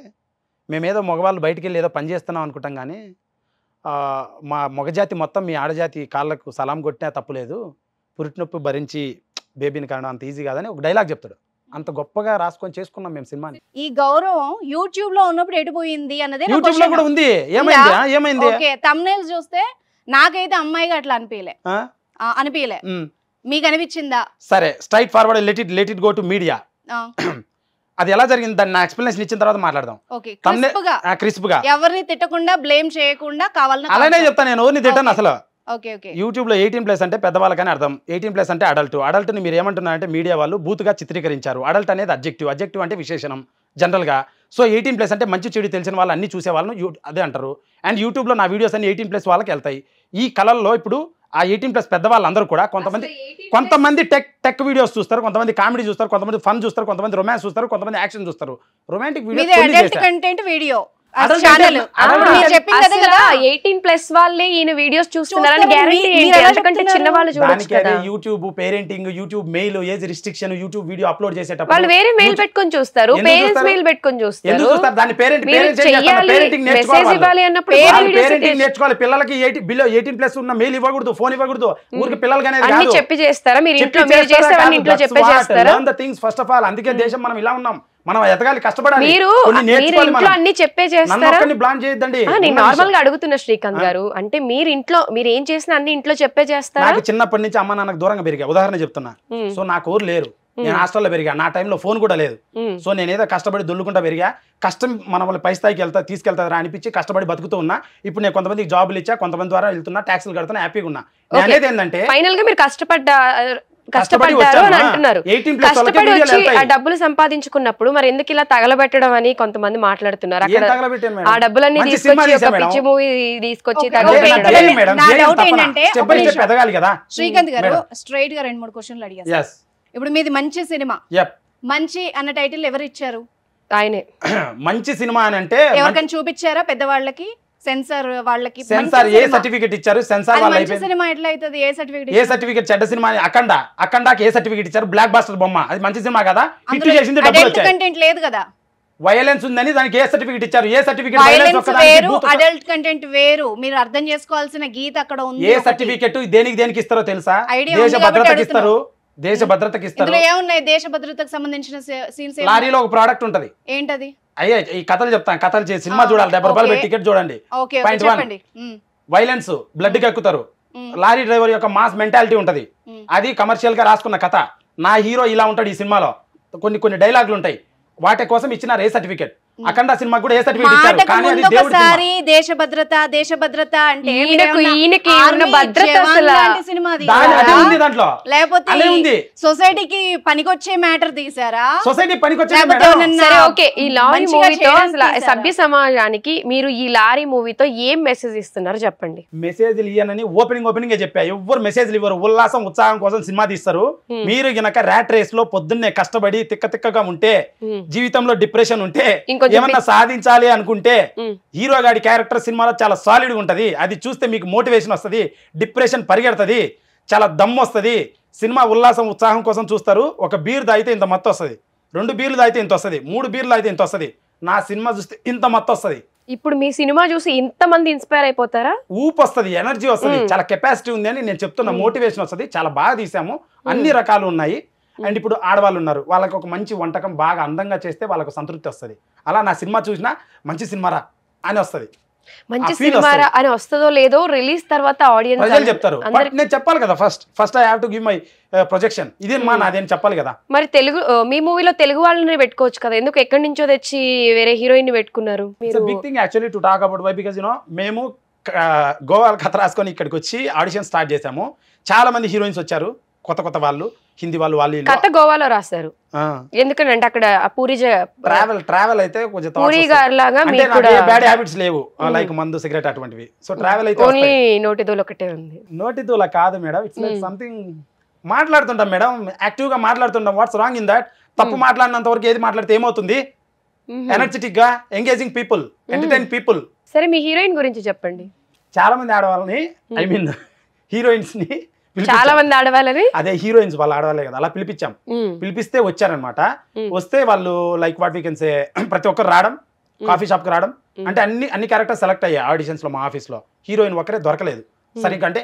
మేమేదో మగవాళ్ళు బయటికి వెళ్ళి ఏదో పని చేస్తున్నాం అనుకుంటాం, కానీ మా మగజాతి మొత్తం మీ ఆడజాతి కాళ్ళకు సలాం కొట్టినా తప్పులేదు, పురిటినొప్పి భరించి బేబీని కారణం అంత ఈజీ కాదని ఒక డైలాగ్ చెప్తాడు. అంత గొప్పగా రాసుకొని చేసుకున్నాం మేము సినిమాని. ఈ గౌరవం యూట్యూబ్ లో ఉన్నప్పుడు ఎడిపోయింది అన్నది యూట్యూబ్ లో కూడా ఉంది. ఏమైంది ఓకే, థంబ్నెయిల్స్ చూస్తే నాకైతే అమ్మాయిగా అట్లా అనిపించలే, మీకు అనిపించిందా? సరే, straight forward, let it go to media. అది ఎలా జరిగింది దాన్ని నా ఎక్స్ప్లెనేషన్ ఇచ్చిన తర్వాత మాట్లాడదాం. ఓకే, క్రిస్ప్ గా ఎవరిని తిట్టకుండా బ్లేమ్ చేయకుండా కావాలని అలానే చెప్తాను నేను, ఎవరిని తిట్టాను అసలు. ఓకే, యూట్యూబ్ లో 18+ అంటే పెద్దవాళ్ళకని అర్థం, 18+ అంటే అడల్ట్ ని మీరు ఏమంటున్నారంటే మీడియా వాళ్ళు బూత్గా చిత్రీకరించారు. అడల్ట్ అనేది అబ్జెక్టివ్ అంటే విశేషణం జనరల్ గా. సో 18+ అంటే మంచి చెడు తెలిసిన వాళ్ళు అన్ని చూసే వాళ్ళను అదే అంటారు. అండ్ యూట్యూబ్ లో నా వీడియోస్ అన్ని 18+ వాళ్ళకి వెళ్తాయి. ఈ కళల్లో ఇప్పుడు ఆ 18+ పెద్దవాళ్ళందరూ కూడా కొంతమంది టెక్ వీడియోస్ చూస్తారు, కొంతమంది కామెడీ చూస్తారు, కొంతమంది ఫన్ చూస్తారు, కొంతమంది రొమాన్స్ చూస్తారు, కొంతమంది యాక్షన్ చూస్తారు. రొమాంటిక్ వీడియో 18+ వాళ్ళే ఈయన వీడియోస్ చూస్తున్నారని గ్యారెంటీ ఏంటి? అంతకంటే చిన్న వాళ్ళు చూడొచ్చు కదా. YouTube parenting, YouTube mail, age restriction, YouTube video upload చేసేటప్పుడు వాళ్ళు వేరే మెయిల్ పెట్టుకొని చూస్తారు, పేరెంట్స్ మెయిల్ పెట్టుకొని చూస్తారు. దాని పేరెంటింగ్ నేర్చుకోవాలి. పిల్లలకి 18+ ఉన్న మెయిల్ ఇవ్వకూడదు, ఫోన్ ఇవ్వకూడదు, ఊరికి పిల్లలకి అన్ని చెప్పి చేస్తారా? మీరు ఇంట్లో చెప్పే చేస్తారా? ఫస్ట్ ఆఫ్ ఆల్ అందుకే దేశం మనం ఇలా ఉన్నాం, మనం ఎదగాలి, కష్టపడాలి. మీరు అన్ని చెప్పే చేస్తారా? నేను నార్మల్ గా అడుగుతున్నా శ్రీకాంత్ గారు, అంటే మీరు ఏం చేసినా అన్ని ఇంట్లో చెప్పే చేస్తారా? నాకు చిన్నప్పటి నుంచి అమ్మ నాన్నకు దూరంగా పెరిగా, ఉదాహరణ చెప్తున్నా. సో నాకు ఊరు లేరు, నేను హాస్టల్లో పెరిగా, నా టైంలో ఫోన్ కూడా లేదు. సో నేనేదో కష్టపడి దొల్లుకుంటా పెరిగా. కష్టం మన వాళ్ళ పై స్థాయికి తీసుకెళ్తారా అనిపించి కష్టపడి బతుకుతూ ఉన్నా. ఇప్పుడు నేను కొంతమందికి జాబులు ఇచ్చా, కొంతమంది ద్వారా వెళ్తున్నా, ట్యాక్సులు కడుతున్నా, హ్యాపీగా ఉన్నా. నేను అనేది ఏంటంటే ఫైనల్ గా మీరు కష్టపడ్డారు అని అంటున్నారు. కష్టపడి వచ్చి ఆ డబ్బులు సంపాదించుకున్నప్పుడు మరి ఎందుకు ఇలా తగలబెట్టడం అని కొంతమంది మాట్లాడుతున్నారు. అక్కడ ఆ డబ్బులన్నీ తీసుకొచ్చి ఒక పిచ్చి మూవీ తీసుకొచ్చి శ్రీకాంత్ గారు స్ట్రైట్ గా 2-3 క్వశ్చన్లు అడిగారు. ఇప్పుడు మీది మంచి సినిమా, మంచి అన్న టైటిల్ ఎవరు ఇచ్చారు? ఆయనే. మంచి సినిమా అని అంటే ఎవరికైనా చూపించారా పెద్దవాళ్ళకి? సెన్సార్ వాళ్ళకి సెన్సార్ ఏ సర్టిఫికెట్ ఇచ్చారు? సెన్సార్ మంచి సినిమా ఎట్లా అవుతుంది? ఏ సర్టిఫికెట్ చెడ్డ సినిమా? అఖండాకి ఏ సర్టిఫికెట్ ఇచ్చారు? బ్లాక్ బాస్టర్ బొమ్మ, అది మంచి సినిమా కదా? హిట్ చేసింది, డబ్బులు వచ్చాయి. కంటెంట్ లేదు కదా, వైలెన్స్ ఉందని దానికి ఏ సర్టిఫికెట్ ఇచ్చారు? A certificate? అడల్ట్ కంటెంట్ వేరు, మీరు అర్థం చేసుకోవాల్సిన గీత అక్కడ ఉంది. ఏ సర్టిఫికెట్ దేనికి ఇస్తారో తెలుసా? దేశ భద్రతకి ఇస్తారు, దేశ భద్రతకి ఇస్తారు. ఏమున్నాయి దేశ భద్రతకు సంబంధించిన సీన్స్? లారీలో ఒక ప్రోడక్ట్ ఉంటది, ఏంటది? అయ్యే ఈ కథలు చెప్తాను, కథలు చేసి సినిమా చూడాలి, 70 రూపాయలు పెట్టి టికెట్ చూడండి. పాయింట్ 1, వైలెన్స్, బ్లడ్ కి ఎక్కుతారు, లారీ డ్రైవర్ యొక్క మాస్ మెంటాలిటీ ఉంటది, అది కమర్షియల్ గా రాసుకున్న కథ. నా హీరో ఇలా ఉంటాడు ఈ సినిమాలో, కొన్ని డైలాగులు ఉంటాయి, వాటి కోసం ఇచ్చిన ఏ సర్టిఫికెట్. అఖండ సినిమా కూడా ఏ సర్టిఫికేట్ ఇచ్చారు, కానీ అది దేవుడి సినిమా. ఒకసారి దేశ భద్రత అంటే ఈయనకి ఉన్న భద్రత అసలు సినిమా అదే ఉంది దాంట్లో, లేకపోతే అదే ఉంది. సొసైటీకి పనికొచ్చే మ్యాటర్ తీసారా? సొసైటీ పనికొచ్చే సరే ఓకే, ఈ లారీ మూవీతో అసలు సభ్య సమాజానికి మీరు ఈ లారీ మూవీతో ఏం మెసేజ్ ఇస్తున్నారు చెప్పండి. మెసేజ్లు ఇయ్యనని ఓపెనింగ్ చెప్పా, ఎవ్వరు మెసేజ్లు ఇవ్వరు. ఉల్లాసం ఉత్సాహం కోసం సినిమా తీస్తారు. మీరు గనక ర్యాట్ రేస్ లో పొద్దున్నే కష్టపడి తిక్కగా ఉంటే, జీవితంలో డిప్రెషన్ ఉంటే, ఏమన్నా సాధించాలి అనుకుంటే, హీరో గాడి క్యారెక్టర్ సినిమాలో చాలా సాలిడ్ ఉంటది. అది చూస్తే మీకు మోటివేషన్ వస్తుంది, డిప్రెషన్ పరిగెడుతుంది, చాలా దమ్ము వస్తుంది. సినిమా ఉల్లాసం ఉత్సాహం కోసం చూస్తారు. ఒక బీర్ తాగితే ఇంత మత్తు వస్తుంది, 2 బీర్లు తాగితే ఇంత వస్తుంది, 3 బీర్లు తాగితే ఇంత వస్తుంది. నా సినిమా చూస్తే ఇంత మత్తు వస్తుంది. ఇప్పుడు మీ సినిమా చూసి ఇంతమంది ఇన్స్పైర్ అయిపోతారా? ఊపు వస్తుంది, ఎనర్జీ వస్తుంది, చాలా కెపాసిటీ ఉంది అని నేను చెప్తున్నా. మోటివేషన్ వస్తుంది. చాలా బాగా తీసాము, అన్ని రకాలు ఉన్నాయి. అండ్ ఇప్పుడు ఆడవాళ్ళు ఉన్నారు, వాళ్ళకి ఒక మంచి వంటకం బాగా అందంగా చేస్తే వాళ్ళకు సంతృప్తి వస్తుంది. అలా నా సినిమా చూసినా మంచి సినిమారా అని వస్తుంది. మంచి సినిమా అని వస్తుందో లేదో రిలీజ్ తర్వాత ఆడియన్స్ ప్రజలు చెప్తారు. నేను చెప్పాలి కదా, first I have to give my projection. ఇదే మా నాదేం చెప్పాలి కదా. మరి తెలుగు మీ మూవీలో తెలుగు వాళ్ళని పెట్టుకోవచ్చు కదా, ఎందుకు ఎక్కడి నుంచో తెచ్చి వేరే హీరోయిన్ ని పెట్టుకున్నారు? Big thing actually to talk about why, because మేము గోవా కథ రాసుకొని ఇక్కడికి వచ్చి ఆడిషన్ స్టార్ట్ చేసాము. చాలా మంది హీరోయిన్స్ వచ్చారు, కొత్త వాళ్ళు, హిందీ వాళ్ళు కథ గోవాలో రాశారు. ఎందుకంటే అక్కడ పూరి ట్రావెల్ అయితే కొంచెం పూరి గారు లాగా బ్యాడ్ హ్యాబిట్స్ లేవు, లైక్ మందు సిగరెట్ అటువంటివి. సో ట్రావెల్ అయితే ఓన్లీ నోటిదూల ఒకటే ఉంది. నోటిదూల కాదు మేడం, ఇట్స్ లైక్ సంథింగ్. మాట్లాడుతుంటాం మేడం, యాక్టివ్ గా మాట్లాడుతుంటాం. What's wrong in that? తప్పు మాట్లాడినంత వరకు ఏది మాట్లాడితే ఏమవుతుంది? ఎనర్జెటిక్ గా ఎంగేజింగ్ పీపుల్, ఎంటర్టైన్ పీపుల్. సరే మీ హీరోయిన్ గురించి చెప్పండి. చాలా మంది ఆడవాళ్ళని, ఐ మీన్ హీరోయిన్స్ ని, చాలా మంది ఆడవాళ్ళని, అదే హీరోయిన్స్ వాళ్ళు ఆడవాళ్ళే కదా, అలా పిలిపించాం. పిలిపిస్తే వచ్చారనమాట. వస్తే వాళ్ళు like what we can say, ప్రతి ఒక్కరు రావడం, కాఫీ షాప్ కి రావడం, అంటే అన్ని క్యారెక్టర్స్ సెలెక్ట్ అయ్యాయి ఆడిషన్స్ లో. మా ఆఫీస్ లో హీరోయిన్ ఒకరే దొరకలేదు సరిగ్గా. అంటే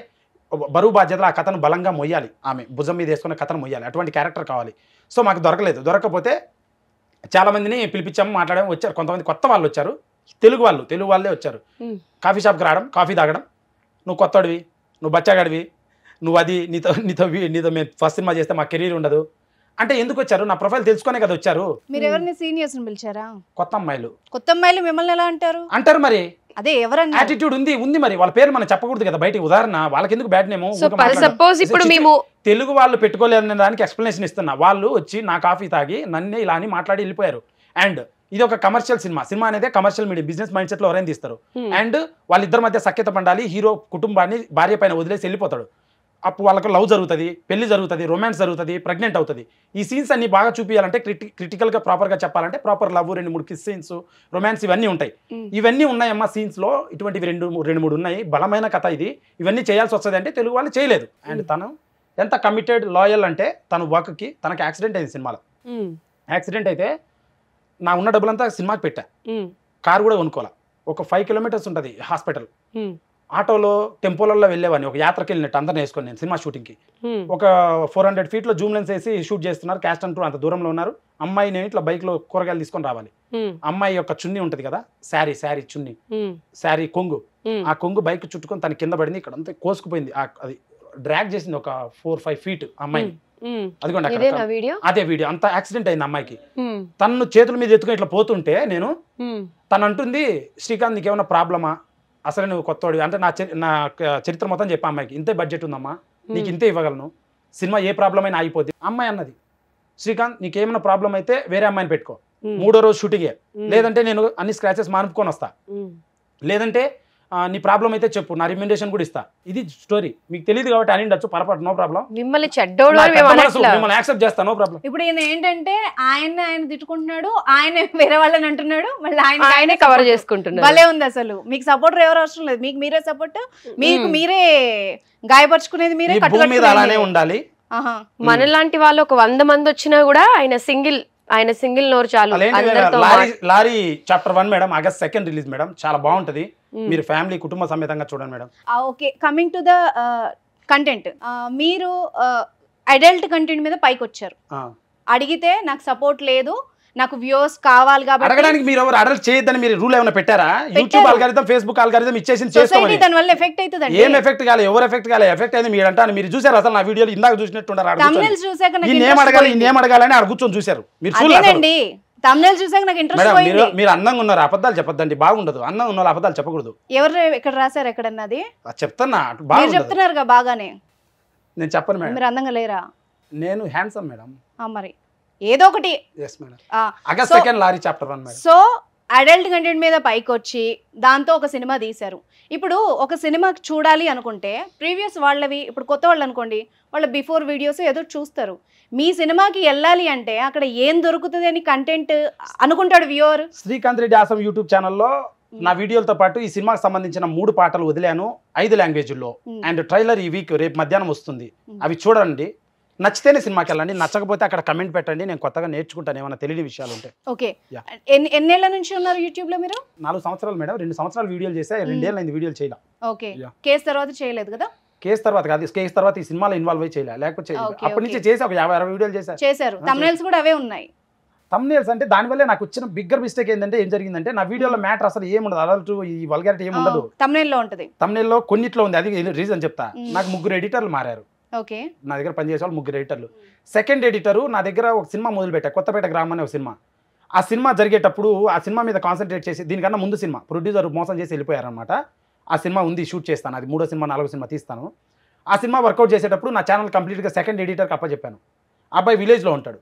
బరువు బాధ్యతలు ఆ కథను బలంగా మొయ్యాలి, ఆమె భుజం మీద వేసుకునే కథను మొయ్యాలి, అటువంటి క్యారెక్టర్ కావాలి. సో మాకు దొరకలేదు. దొరకకపోతే చాలా మందిని పిలిపించాము, మాట్లాడాము. వచ్చారు కొంతమంది కొత్త వాళ్ళు వచ్చారు, తెలుగు వాళ్ళే వచ్చారు. కాఫీ షాప్కి రావడం, కాఫీ తాగడం. నువ్వు కొత్తడివి, నువ్వు బచ్చాగాడివి, నువ్వు అది, నీతో మేము ఫస్ట్ సినిమా చేస్తే మా కెరీర్ ఉండదు అంటే ఎందుకు వచ్చారు? నా ప్రొఫైల్ తెలుసుకునే కదా వచ్చారు. మీరు ఎవరిని సీనియర్స్ పిలిచారా? కొత్త అమ్మాయిలు మిమ్మల్ని ఎలా అంటారు? మరి అదే ఎవరన్నా యాటిట్యూడ్ ఉంది మరి. వాళ్ళ పేరు మనం చెప్పకూడదు కదా బయటికి. ఉదాహరణ వాళ్ళకి ఎందుకు బ్యాడ్ నేమ్? సపోజ్ ఇప్పుడు మేము తెలుగు వాళ్ళు పెట్టుకోలేదనే దానికి ఎక్స్ప్లెనేషన్ ఇస్తున్నా. వాళ్ళు వచ్చి నా కాఫీ తాగి నన్నే ఇలా అని మాట్లాడి వెళ్ళిపోయారు. అండ్ ఇది ఒక కమర్షియల్ సినిమా అనేది commercial medium, business mind set లో ఎవరైనా తీస్తారు. అండ్ వాళ్ళిద్దరి మధ్య సఖ్యత పండాలి. హీరో కుటుంబాన్ని భార్య పైన వదిలేసి వెళ్ళిపోతాడు. అప్పుడు వాళ్ళకు లవ్ జరుగుతుంది, పెళ్లి జరుగుతుంది, రొమాన్స్ జరుగుతుంది, ప్రెగ్నెంట్ అవుతుంది. ఈ సీన్స్ అన్ని బాగా చూపించాలంటే క్రిటికల్గా ప్రాపర్గా చెప్పాలంటే proper love, 2-3 kiss scenes, romance ఇవన్నీ ఉంటాయి. ఇవన్నీ ఉన్నాయమ్మా సీన్స్లో. ఇటువంటివి 2-3 ఉన్నాయి. బలమైన కథ ఇది. ఇవన్నీ చేయాల్సి వస్తుంది అంటే తెలుగు వాళ్ళు చేయలేదు. అండ్ తను ఎంత కమిటెడ్, లాయల్ అంటే తన వర్క్కి. తనకి యాక్సిడెంట్ అయింది సినిమాలో. యాక్సిడెంట్ అయితే నా ఉన్న డబ్బులంతా సినిమాకి పెట్టా. కారు కూడా కొనుక్కోవాలి. ఒక 5 కిలోమీటర్స్ ఉంటుంది హాస్పిటల్. ఆటోలో, టెంపోలలో వెళ్ళేవాడిని, ఒక యాత్రకి వెళ్ళినట్టు అందరిని వేసుకొని నేను సినిమా షూటింగ్కి. ఒక 400 ఫీట్లో జూమ్ లెన్స్ వేసి షూట్ చేస్తున్నారు. క్యాస్ట్ అంటూ అంత దూరంలో ఉన్నారు. అమ్మాయి నేను ఇట్లా బైక్లో కూరగాయలు తీసుకొని రావాలి. అమ్మాయి యొక్క చున్నీ ఉంటుంది కదా, శారీ చున్నీ, శారీ కొంగు, ఆ కొంగు బైక్ చుట్టుకొని తన కింద పడింది. ఇక్కడ అంతా కోసుకుపోయింది. అది డ్రాగ్ చేసింది ఒక 4-5 ఫీట్ అమ్మాయిని. అదిగోండి అదే వీడియో. అంత యాక్సిడెంట్ అయింది అమ్మాయికి. తను చేతుల మీద ఎత్తుకొని ఇట్లా పోతుంటే నేను, తను అంటుంది, శ్రీకాంత్ నీకేమైనా ప్రాబ్లమా, అసలు నువ్వు కొత్తవాడు అంటే నా చరిత్ర మొత్తం చెప్పా అమ్మాయికి. ఇంతే బడ్జెట్ ఉందమ్మా, నీకు ఇంతే ఇవ్వగలను, సినిమా ఏ ప్రాబ్లం అయినా ఆగిపోద్ది. అమ్మాయి అన్నది, శ్రీకాంత్ నీకేమైనా ప్రాబ్లం అయితే వేరే అమ్మాయిని పెట్టుకో, 3వ రోజు షూటింగే, లేదంటే నేను అన్ని స్క్రాచెస్ మానుకొని వస్తా, లేదంటే నీ ప్రాబ్లం అయితే చెప్పు, నా రికమెండేషన్ కూడా ఇస్తా. ఇది స్టోరీ. మీకు తెలియదు కాబట్టి అని ఉండొచ్చు, పొరపాటు, నో ప్రాబ్లం. మిమ్మల్ని చెడ్డోడు మిమ్మల్ని యాక్సెప్ట్ చేస్తా, నో ప్రాబ్లం. ఇప్పుడు ఈయన ఏంటంటే ఆయన తిట్టుకుంటున్నాడు, ఆయన వేరే వాళ్ళని అంటున్నాడు, మళ్ళీ ఆయనే కవర్ చేసుకుంటున్నాడు. భలే ఉంది అసలు. మీకు సపోర్టర్ ఎవరు అవసరం లేదు, మీకు మీరే సపోర్ట్. మీకు మీరే గాయపరుచుకునేది మీరే, భూమి మీద అలానే ఉండాలి. మనలాంటి వాళ్ళు ఒక 100 మంది వచ్చినా కూడా ఆయన సింగిల్ నోరు చాలు. Lorry chapter 1 madam, August 2 release madam. చాలా బాగుంటది. మీరు ఫ్యామిలీ కుటుంబ సమేతంగా చూడండి madam. Okay, coming to the content. మీరు అడల్ట్ కంటెంట్ మీద పైకి వచ్చారు. అడిగితే నాకు సపోర్ట్ లేదు, నాకు వ్యూస్ కావాలి కాబట్టి. అడగడానికి మీరు ఎవరు అడల్ట్ చేయొద్దని మీరు రూల్ ఏమైనా పెట్టారా? యూట్యూబ్ ఆల్గారిథం, ఫేస్బుక్ ఆల్గారిథం ఇచ్చేసి చేసుకోవాలి. దాని వల్ల ఎఫెక్ట్ అవుతుంది. ఏం ఎఫెక్ట్ కాలే, ఎవరు ఎఫెక్ట్ కాలే, ఎఫెక్ట్ అయింది మీరు అంటారు. మీరు చూసారు అసలు నా వీడియోలు ఇందాక చూసినట్టున్నారు. తమిళ్ చూసాక ఈ నేమ్ అడగాలని ఆడ కూర్చొని చూసారు మీరు. చూడండి, తమ్నేల్ చూసాక నాకు ఇంట్రెస్ట్ మేడం పోయింది. మీరు అందంగా ఉన్నారు, అబద్ధాలు చెప్పొద్దండి, బాగుండదు. అందంగా ఉన్న అబద్ధాలు చెప్పకూడదు. ఎవరు ఎక్కడ రాశారు ఎక్కడన్నది? చెప్తున్నా మీరు బాగుండదు. చెప్తున్నారుగా బాగానే. నేను చెప్పను మేడం. మీరు అందంగా లేరా? నేను హ్యాండ్సమ్ మేడం. మరి ఏదో ఒకటి. Yes madam. August 2 lorry chapter 1 madam. So adult content మీద పైకి వచ్చి దాంతో ఒక సినిమా తీశారు. ఇప్పుడు ఒక సినిమా చూడాలి అనుకుంటే ప్రీవియస్ వాళ్ళవి, ఇప్పుడు కొత్త వాళ్ళు అనుకోండి, వాళ్ళ బిఫోర్ వీడియోస్ ఏదో చూస్తారు. మీ సినిమాకి వెళ్ళాలి అంటే అక్కడ ఏం దొరుకుతుంది అని కంటెంట్ అనుకుంటాడు viewer. Srikanth Reddy awesome YouTube ఛానల్లో నా వీడియోలతో పాటు ఈ సినిమాకి సంబంధించిన 3 పాటలు వదిలాను 5 లాంగ్వేజ్ల్లో. అండ్ ట్రైలర్ ఈ వీక్ రేపు మధ్యాహ్నం వస్తుంది. అవి చూడండి, నచ్చితేనే సినిమాకి వెళ్ళండి, నచ్చకపోతే అక్కడ కమెంట్ పెట్టండి, నేను కొత్తగా నేర్చుకుంటాను ఏమైనా తెలియని విషయాలు ఉంటే. ఓకే, ఎన్నేళ్ల నుంచి ఉన్నారు యూట్యూబ్ లో మీరు? 4 సంవత్సరాలు మేడం. 2 సంవత్సరాలు వీడియోలు చేసా, 2 ఏళ్ళు అయింది వీడియోలు చేయలే. ఓకే, కేసు తర్వాత చేయలేదు కదా? కేసు తర్వాత కాదు, కేసు తర్వాత ఈ సినిమాలో ఇన్వాల్వ్ అయ్యి చేయలే, లేకపోతే అప్పటి నుంచి చేసి ఒక 50-60 వీడియోలు చేశారు. తమ్నైల్స్ కూడా అవే ఉన్నాయి. తమ్నేల్స్ అంటే దానివల్లే నాకు వచ్చిన బిగ్గర్ మిస్టేక్ ఏంటంటే, ఏం జరిగిందంటే నా వీడియోలో మ్యాటర్ అసలు ఏముండదు, అడల్ట్ ఈ వల్గారిటీ ఏమి ఉండదు. తమ్నైల్లో ఉంటది. తమ్నేల్లో కొన్నిట్లో ఉంది, అది రీజన్ చెప్తా. నాకు 3 ఎడిటర్లు మారారు. ఓకే, నా దగ్గర పనిచేసే వాళ్ళు 3 ఎడిటర్లు. సెకండ్ ఎడిటరు నా దగ్గర ఒక సినిమా మొదలుపెట్టా, కొత్తపేట గ్రామం అనే ఒక సినిమా. ఆ సినిమా జరిగేటప్పుడు ఆ సినిమా మీద కాన్సన్ట్రేట్ చేసి, దీనికన్నా ముందు సినిమా ప్రొడ్యూసర్ మోసం చేసి వెళ్ళిపోయారనమాట. ఆ సినిమా ఉంది, షూట్ చేస్తాను, అది 3వ సినిమా 4వ సినిమా తీస్తాను. ఆ సినిమా వర్కౌట్ చేసేటప్పుడు నా ఛానల్ కంప్లీట్గా సెకండ్ ఎడిటర్కి అప్పచెప్పాను. అబ్బాయి విలేజ్లో ఉంటాడు,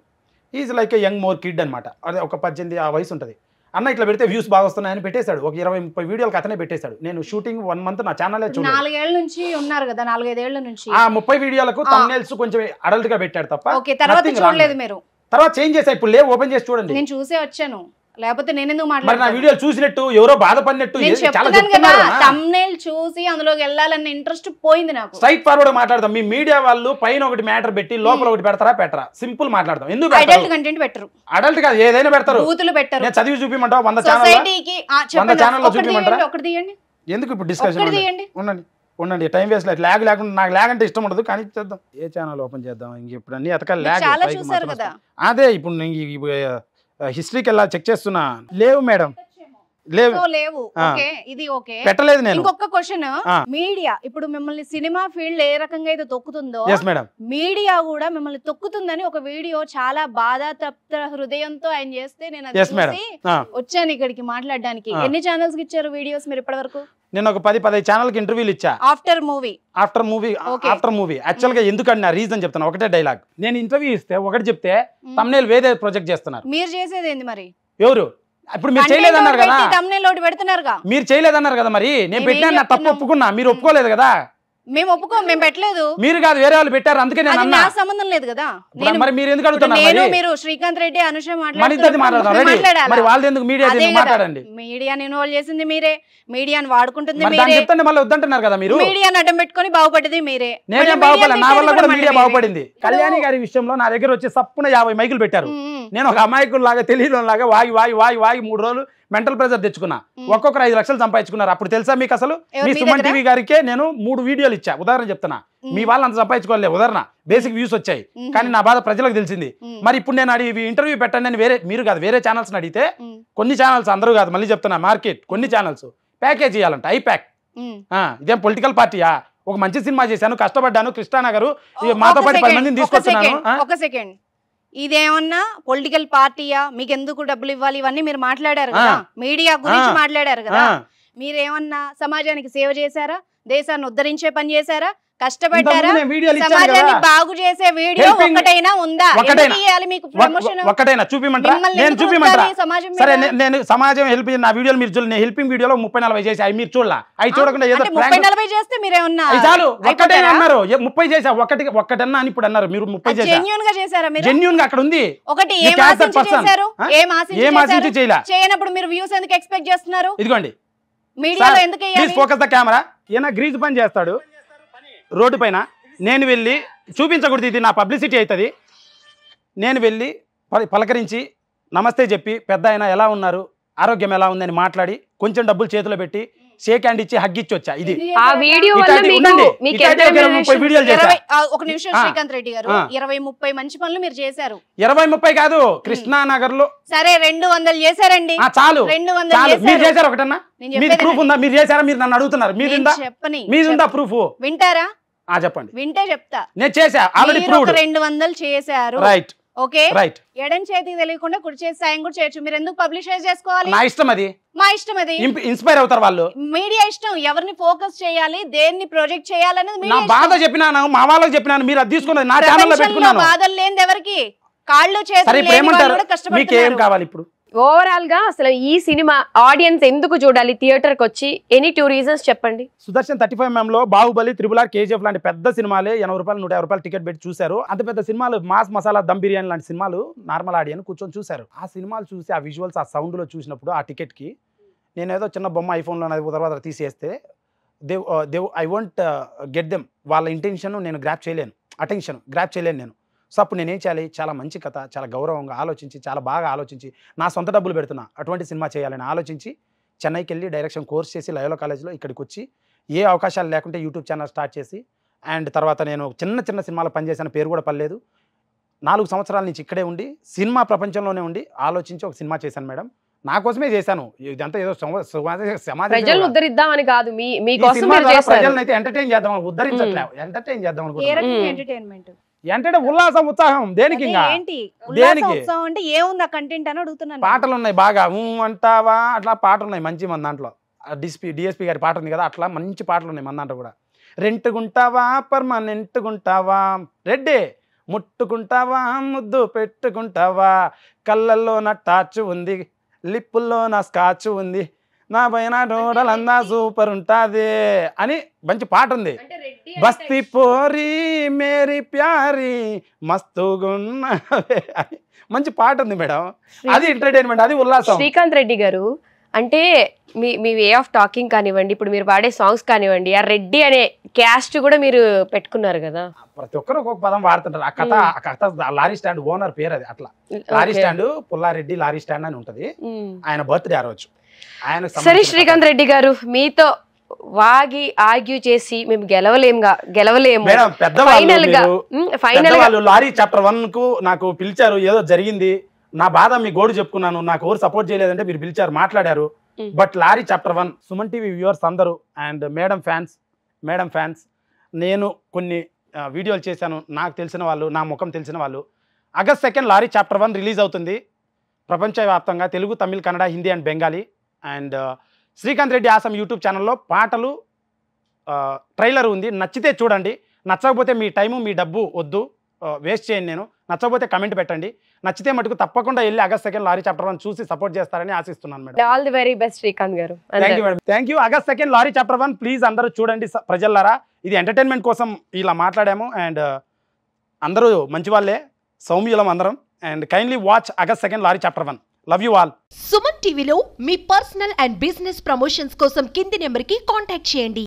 is like a young more kid అనమాట. అదే ఒక 18 ఆ వయసు ఉంటుంది. అన్న ఇట్లా పెడితే వ్యూస్ బాగా వస్తున్నాయని పెట్టేశాడు. ఒక 20-30 వీడియోలకి అతనే పెట్టేశాడు. నేను షూటింగ్ 1 మంత్ నా ఛానలే చూడలేదు. 4 ఏళ్ల నుంచి ఉన్నారు కదా, 4-5 ఏళ్ల నుంచి. ఆ 30 వీడియోలకు తమ్నేల్స్ కొంచెం అడల్ట్ గా పెట్టాడు తప్ప. ఓకే, తర్వాత చూడలేదు మీరు? తర్వాత చేంజ్ చేసా, ఇప్పుడు లేవు, ఓపెన్ చేసి చూడండి. నేను చూసే వచ్చాను, లేకపోతే నేను ఎందుకు మరి నా మాట్లాడతాను? వీడియోలు చూసినట్టు ఎవరో బాధపడినట్టు చాలా చెప్తున్నారు. తమ్నేల్ చూసి అందులోకి వెళ్ళాలన్న ఇంట్రెస్ట్ పోయింది నాకు. స్ట్రైట్ ఫార్వర్డ్ మాట్లాడదాం. మీ మీడియా వాళ్ళు పైన ఒకటి మ్యాటర్ పెట్టి లోపల ఒకటి పెడతారా పెట్టరా? సింపుల్ మాట్లాడదాం. ఎందుకు అడల్ట్ కంటెంట్ పెట్టరు? అడల్ట్ కాదు, ఏదైనా పెడతారు. బూతులు పెట్టరు. నేను చదివి చూపిమంటావా 100 సొసైటీకి ఛానల్లో చూపిమంటారా? ఒకటి తీయండి. ఎందుకు ఇప్పుడు డిస్కషన్? ఉండండి, టైం వేస్ట్ లేదు. ల్యాగ్ లేకుండా, నాకు ల్యాగ్ అంటే ఇష్టం ఉండదు, కానీ చేద్దాం. ఏ ఛానల్ ఓపెన్ చేద్దాం? ఇంక ఇప్పుడు అన్ని అతక ల్యాగ్. చాలా చూసారు కదా. అదే ఇప్పుడు హిస్టరీకి వెళ్ళా చెక్ చేస్తున్నా, లేవు మేడం, లేవు. ఓకే, ఇది ఓకే, పెట్టలేదు నేను. ఇంకొక క్వశ్చన్, మీడియా ఇప్పుడు మిమ్మల్ని సినిమా ఫీల్డ్ ఏ రకంగా అయితే తొక్కుతుందో మీడియా కూడా మిమ్మల్ని తొక్కుతుందని ఒక వీడియో చాలా బాధాతప్త హృదయంతో ఆయన చేస్తే నేను అది చూసి వచ్చాను ఇక్కడికి మాట్లాడడానికి. ఎన్ని ఛానల్స్ కి ఇచ్చారు వీడియోస్ మీరు ఇప్పటి వరకు? నేను ఒక 10-15 ఛానల్కి ఇంటర్వ్యూలు ఇచ్చా. ఆఫ్టర్ మూవీ యాక్చువల్ గా ఎందుకన్నా రీజన్ చెప్తాను, ఒకటే డైలాగ్. నేను ఇంటర్వ్యూ ఇస్తే ఒకటి చెప్తే తమ్నేల్ వేరే ప్రొజెక్ట్ చేస్తున్నారు. మీరు చేసేది ఏంది మరి? ఎవరు? ఇప్పుడు మీరు చేయలేదన్నారు కదా, మీరు చేయలేదన్నారు కదా, మరి నేను పెట్టినా నా తప్పు ఒప్పుకున్నా, మీరు ఒప్పుకోలేదు కదా. మేము పెట్టలేదు. మీరు కాదు, వేరే వాళ్ళు పెట్టారు, అందుకే నేను అన్నా. నా సంబంధం లేదు కదా. మరి మీరు ఎందుకు అడుగుతున్నారు? మీరు శ్రీకాంత్ రెడ్డి, అనుష మాట్లాడారు, మరి వాళ్ళు ఎందుకు మీడియా మాట్లాడండి? మీడియాని ఇన్వాల్వ్ చేసింది మీరే, మీడియాని వాడుకుంటుంది మీరే. చెప్తండి మళ్ళీ వద్దంటున్నారు కదా మీరు. మీడియాని అడ్డం పెట్టుకొని బాగుపడింది మీరే. నేనేం బాగుపడలేదు, నా వల్ల కూడా మీడియా బాగుపడింది. కళ్యాణి గారి విషయంలో నా దగ్గర వచ్చి సప్పున 50 మైకులు పెట్టారు. నేను ఒక అమాయకులు లాగా తెలియని లాగా వాగి 3 రోజులు మెంటల్ ప్రెజర్ తెచ్చుకున్నా. ఒక్కొక్కరు 5 లక్షలు సంపాదించుకున్నారు. అప్పుడు తెలుసా మీకు? అసలు మీ సుమన్ టీవీ గారికే నేను 3 వీడియోలు ఇచ్చా. ఉదాహరణ చెప్తున్నా, మీ వాళ్ళు అంత సంపాదించుకోలేదు, ఉదాహరణ బేసిక్ వ్యూస్ వచ్చాయి, కానీ నా బాధ ప్రజలకు తెలిసింది. మరి ఇప్పుడు నేను అడిగి ఇంటర్వ్యూ పెట్టండి అని మీరు కాదు వేరే ఛానల్స్ అడిగితే, కొన్ని ఛానల్స్, అందరూ కాదు మళ్ళీ చెప్తున్నా, మార్కెట్ కొన్ని ఛానల్స్ ప్యాకేజ్ ఇవ్వాలంట, ఐప్యాక్. ఇదేం పొలిటికల్ పార్టీయా? ఒక మంచి సినిమా చేశాను, కష్టపడ్డాను, కృష్ణానగర్ మాతో పాటు 10 మందిని తీసుకొచ్చున్నాను. ఒక సెకండ్, ఇదేమన్నా పొలిటికల్ పార్టీయా? మీకు ఎందుకు డబ్బులు ఇవ్వాలి? ఇవన్నీ మీరు మాట్లాడారు కదా, మీడియా గురించి మాట్లాడారు కదా. మీరేమన్నా సమాజానికి సేవ చేశారా? దేశాన్ని ఉద్ధరించే పని చేశారా? కష్టపడ్డారా? సమాజాన్ని బాగు చేసే వీడియో ఒకటైనా ఉందా? ఒకటైనా చూపిమంటారా? నేను చూపిమంటారా? సరే, నేను సమాజం హెల్ప్ నా వీడియోలు మీరు చూడండి. హెల్పింగ్ వీడియోలో 30-40 చేసి అవి మీరు చూడాల. అవి చూడకుండా ఏదో 30-40 చేస్తే మీరేమన్నా చాలు ఒక్కటైనా అన్నారు. 30 చేసా, ఒక్కటన్నా అని ఇప్పుడు అన్నారు. మీరు 30 చేశారు, జెన్యూన్ గా చేశారా? మీరు జెన్యూన్ గా అక్కడ ఉంది. ఒకటి ఏం ఆశించి చేయలా, చేయనప్పుడు మీరు వ్యూస్ ఎందుకు ఎక్స్పెక్ట్ చేస్తున్నారు? ఇదిగోండి మీడియాలో ఎందుకు ప్లీజ్ ఫోకస్ ద కెమెరా. ఈయన గ్రీజ్ పని చేస్తాడు రోడ్డు పైన, నేను వెళ్ళి చూపించకూడదు, ఇది నా పబ్లిసిటీ అవుతుంది. నేను వెళ్ళి పలకరించి నమస్తే చెప్పి, పెద్ద ఆయన ఎలా ఉన్నారు, ఆరోగ్యం ఎలా ఉందని మాట్లాడి, కొంచెం డబ్బులు చేతిలో పెట్టి షేక్ హ్యాండ్ ఇచ్చి హగ్ ఇచ్చి వచ్చా. ఇది ఆ వీడియో వల్ల మీకు 30 వీడియోలు చేశా. ఒక నిమిషం శ్రీకాంత్ రెడ్డి గారు, 20-30 మంచి పనులు మీరు చేశారు. 20-30 కాదు, కృష్ణానగర్ లో సరే 200 చేశారండి. చాలు, 200 మీరు చేశారు. ఒకటన్నా మీరు ప్రూఫ్ ఉందా? మీరు చేశారా? మీరు నన్ను అడుగుతున్నారు. మీరుందా ప్రూఫ్? వింటారా? చెప్పండి. వింటే చెప్తా. నేను చేశా, ఆల్రెడీ ప్రూవ్డ్. 200 చేశారు, రైట్. Okay right. ఎడం చేతికి తెలియకుండా కుడి చేతి సాయం కూడా చేయొచ్చు. మీరు ఎందుకు పబ్లిషైజ్ చేసుకోవాలి? నా ఇష్టం అది, మా ఇష్టం అది. ఇన్స్పైర్ అవుతారు వాళ్ళు. మీడియా ఇష్టం, ఎవరిని ఫోకస్ చేయాలి, దేన్ని ప్రొజెక్ట్ చేయాలనేది నా బాధ చెప్పినాను, మా వాళ్ళకి చెప్పినాను, మీరు అది తీసుకున్నది నా ఛానల్లో పెట్టుకున్నాను. బాధలు లేనిది ఎవరికి? కాళ్ళు సరే ఇప్పుడు చేతులు ఏమంటారు, కూడా మీకు ఏం కష్టపడుతున్నారు. కావాలి ఇప్పుడు? ఓవరాల్ గా అసలు ఈ సినిమా ఆడియన్స్ ఎందుకు చూడాలి థియేటర్ కి వచ్చి? ఎనీ 2 రీజన్స్ చెప్పండి. సుదర్శన్ 35mm లో బాహుబలి, త్రిబుల్ కేజీఎఫ్ లాంటి పెద్ద సినిమాలే 80 రూపాయలు 150 రూపాయలు టికెట్ పెట్టి చూశారు. అంత పెద్ద సినిమాలు, మాస్ మసాలా, దమ్ బిర్యానీ లాంటి సినిమాలు నార్మల్ ఆడియన్ కూర్చొని చూశారు. ఆ సినిమాలు చూసి ఆ విజువల్స్, ఆ సౌండ్ లో చూసినప్పుడు ఆ టికెట్ కి నేను ఏదో చిన్న బొమ్మ ఐఫోన్లో తర్వాత తీసేస్తే ఐ వోంట్ గెట్ దెమ్. వాళ్ళ ఇంటెన్షన్ నేను గ్రాప్ చేయలేను, అటెన్షన్ గ్రాప్ చేయలేను నేను. సో అప్పుడు నేనేం చేయాలి? చాలా మంచి కథ, చాలా గౌరవంగా ఆలోచించి, చాలా బాగా ఆలోచించి, నా సొంత డబ్బులు పెడుతున్నా అటువంటి సినిమా చేయాలని ఆలోచించి చెన్నైకి వెళ్ళి డైరెక్షన్ కోర్స్ చేసి లయోలా కాలేజ్లో ఇక్కడికి వచ్చి ఏ అవకాశాలు లేకుంటే యూట్యూబ్ ఛానల్ స్టార్ట్ చేసి, అండ్ తర్వాత నేను చిన్న సినిమాలు పనిచేసిన పేరు కూడా పర్లేదు. 4 సంవత్సరాల నుంచి ఇక్కడే ఉండి సినిమా ప్రపంచంలోనే ఉండి ఆలోచించి ఒక సినిమా చేశాను మేడం. నా కోసమే చేశాను. ఇదంతా ఏదో సమాజం ప్రజలను ఉద్ధరిద్దామని కాదు, మీకోసం మీరు చేశారు. ప్రజలను అయితే ఎంటర్టైన్ చేద్దాం, ఉద్ధరించట్లేదు, ఎంటర్టైన్ చేద్దాం అనుకుంటున్నాను. ఎంటర్టైన్మెంట్ అంటే ఉల్లాసం, ఉత్సాహం. దేనికి? ఇంకా ఏంటి దేనికి? ఉత్సాహం అంటే ఏముంది ఆ కంటెంట్ అని అడుగుతున్నాను. పాటలు ఉన్నాయి బాగా, అంటావా అట్లా పాటలు ఉన్నాయి మంచి మన దాంట్లో. డిఎస్పీ గారి పాట ఉంది కదా, అట్లా మంచి పాటలు ఉన్నాయి మన దాంట్లో కూడా. రెంట్గుంటావా పర్మనెంట్గుంటావా, రెడ్డే ముట్టుకుంటావా ముద్దు పెట్టుకుంటావా, కళ్ళల్లో నా టార్చ్ ఉంది, లిప్పుల్లో నా స్కాచ్ ఉంది, నా పైన టోటలందా సూపర్ ఉంటుంది అని మంచి పాట ఉంది. బస్తీ పోరి మేరీ ప్యారి మస్తుగున్నవే అని మంచి పాట ఉంది మేడం. అది ఎంటర్టైన్మెంట్, అది ఉల్లాసం. శ్రీకాంత్ రెడ్డి గారు అంటే మీ వే ఆఫ్ టాకింగ్ కానివ్వండి, ఇప్పుడు మీరు పాడే సాంగ్స్ కానివ్వండి, ఆ రెడ్డి అనే క్యాస్ట్ కూడా మీరు పెట్టుకున్నారు కదా. ప్రతి ఒక్కరు ఒక్కొక్క పదం వాడుతుంటారు. ఆ కథ లారీ స్టాండ్ ఓనర్ పేరు అది. అట్లా lorry stand, Pulla Reddy lorry stand అని ఉంటది. ఆయన బర్త్డే ఆ రోజు. ఆయన సరే శ్రీకాంత్ రెడ్డి గారు, మీతో వాగి ఆర్గ్యూ చేసి మేము గెలవలేము మేడం. పెద్దవాళ్ళు లారీ చాప్టర్ 1 కు నాకు పిలిచారు, ఏదో జరిగింది, నా బాధ మీ గోడు చెప్పుకున్నాను, నాకు ఎవరు సపోర్ట్ చేయలేదంటే మీరు పిలిచారు, మాట్లాడారు. But lorry chapter 1 Suman TV viewers అందరూ అండ్ మేడం ఫ్యాన్స్ నేను కొన్ని వీడియోలు చేశాను, నాకు తెలిసిన వాళ్ళు, నా ముఖం తెలిసిన వాళ్ళు. ఆగస్ట్ 2 లారీ చాప్టర్ 1 రిలీజ్ అవుతుంది ప్రపంచవ్యాప్తంగా, Telugu, Tamil, Kannada, Hindi and Bengali. And Srikanth Reddy awesome YouTube ఛానల్లో పాటలు, ట్రైలర్ ఉంది, నచ్చితే చూడండి. నచ్చకపోతే మీ టైము మీ డబ్బు వద్దు, వేస్ట్ చేయండి. నేను నచ్చకపోతే కమెంట్ పెట్టండి, నచ్చితే మటుకు తప్పకుండా వెళ్ళి ఆగస్ట్ 2 లారీ చాప్టర్ 1 చూసి సపోర్ట్ చేస్తారని ఆశిస్తున్నాను madam. All the very best Srikanth గారు. Thank you. August 2 lorry chapter 1 please అందరూ చూడండి ప్రజలారా. ఇది ఎంటర్టైన్మెంట్ కోసం ఇలా మాట్లాడాము, అండ్ అందరూ మంచి వాళ్ళే, సౌమ్యులం అందరం. And kindly watch August 2 lorry chapter 1. Love you all. Suman టీవీలో మీ పర్సనల్ అండ్ బిజినెస్ ప్రమోషన్స్ కోసం కింది నెంబర్కి కాంటాక్ట్ చేయండి.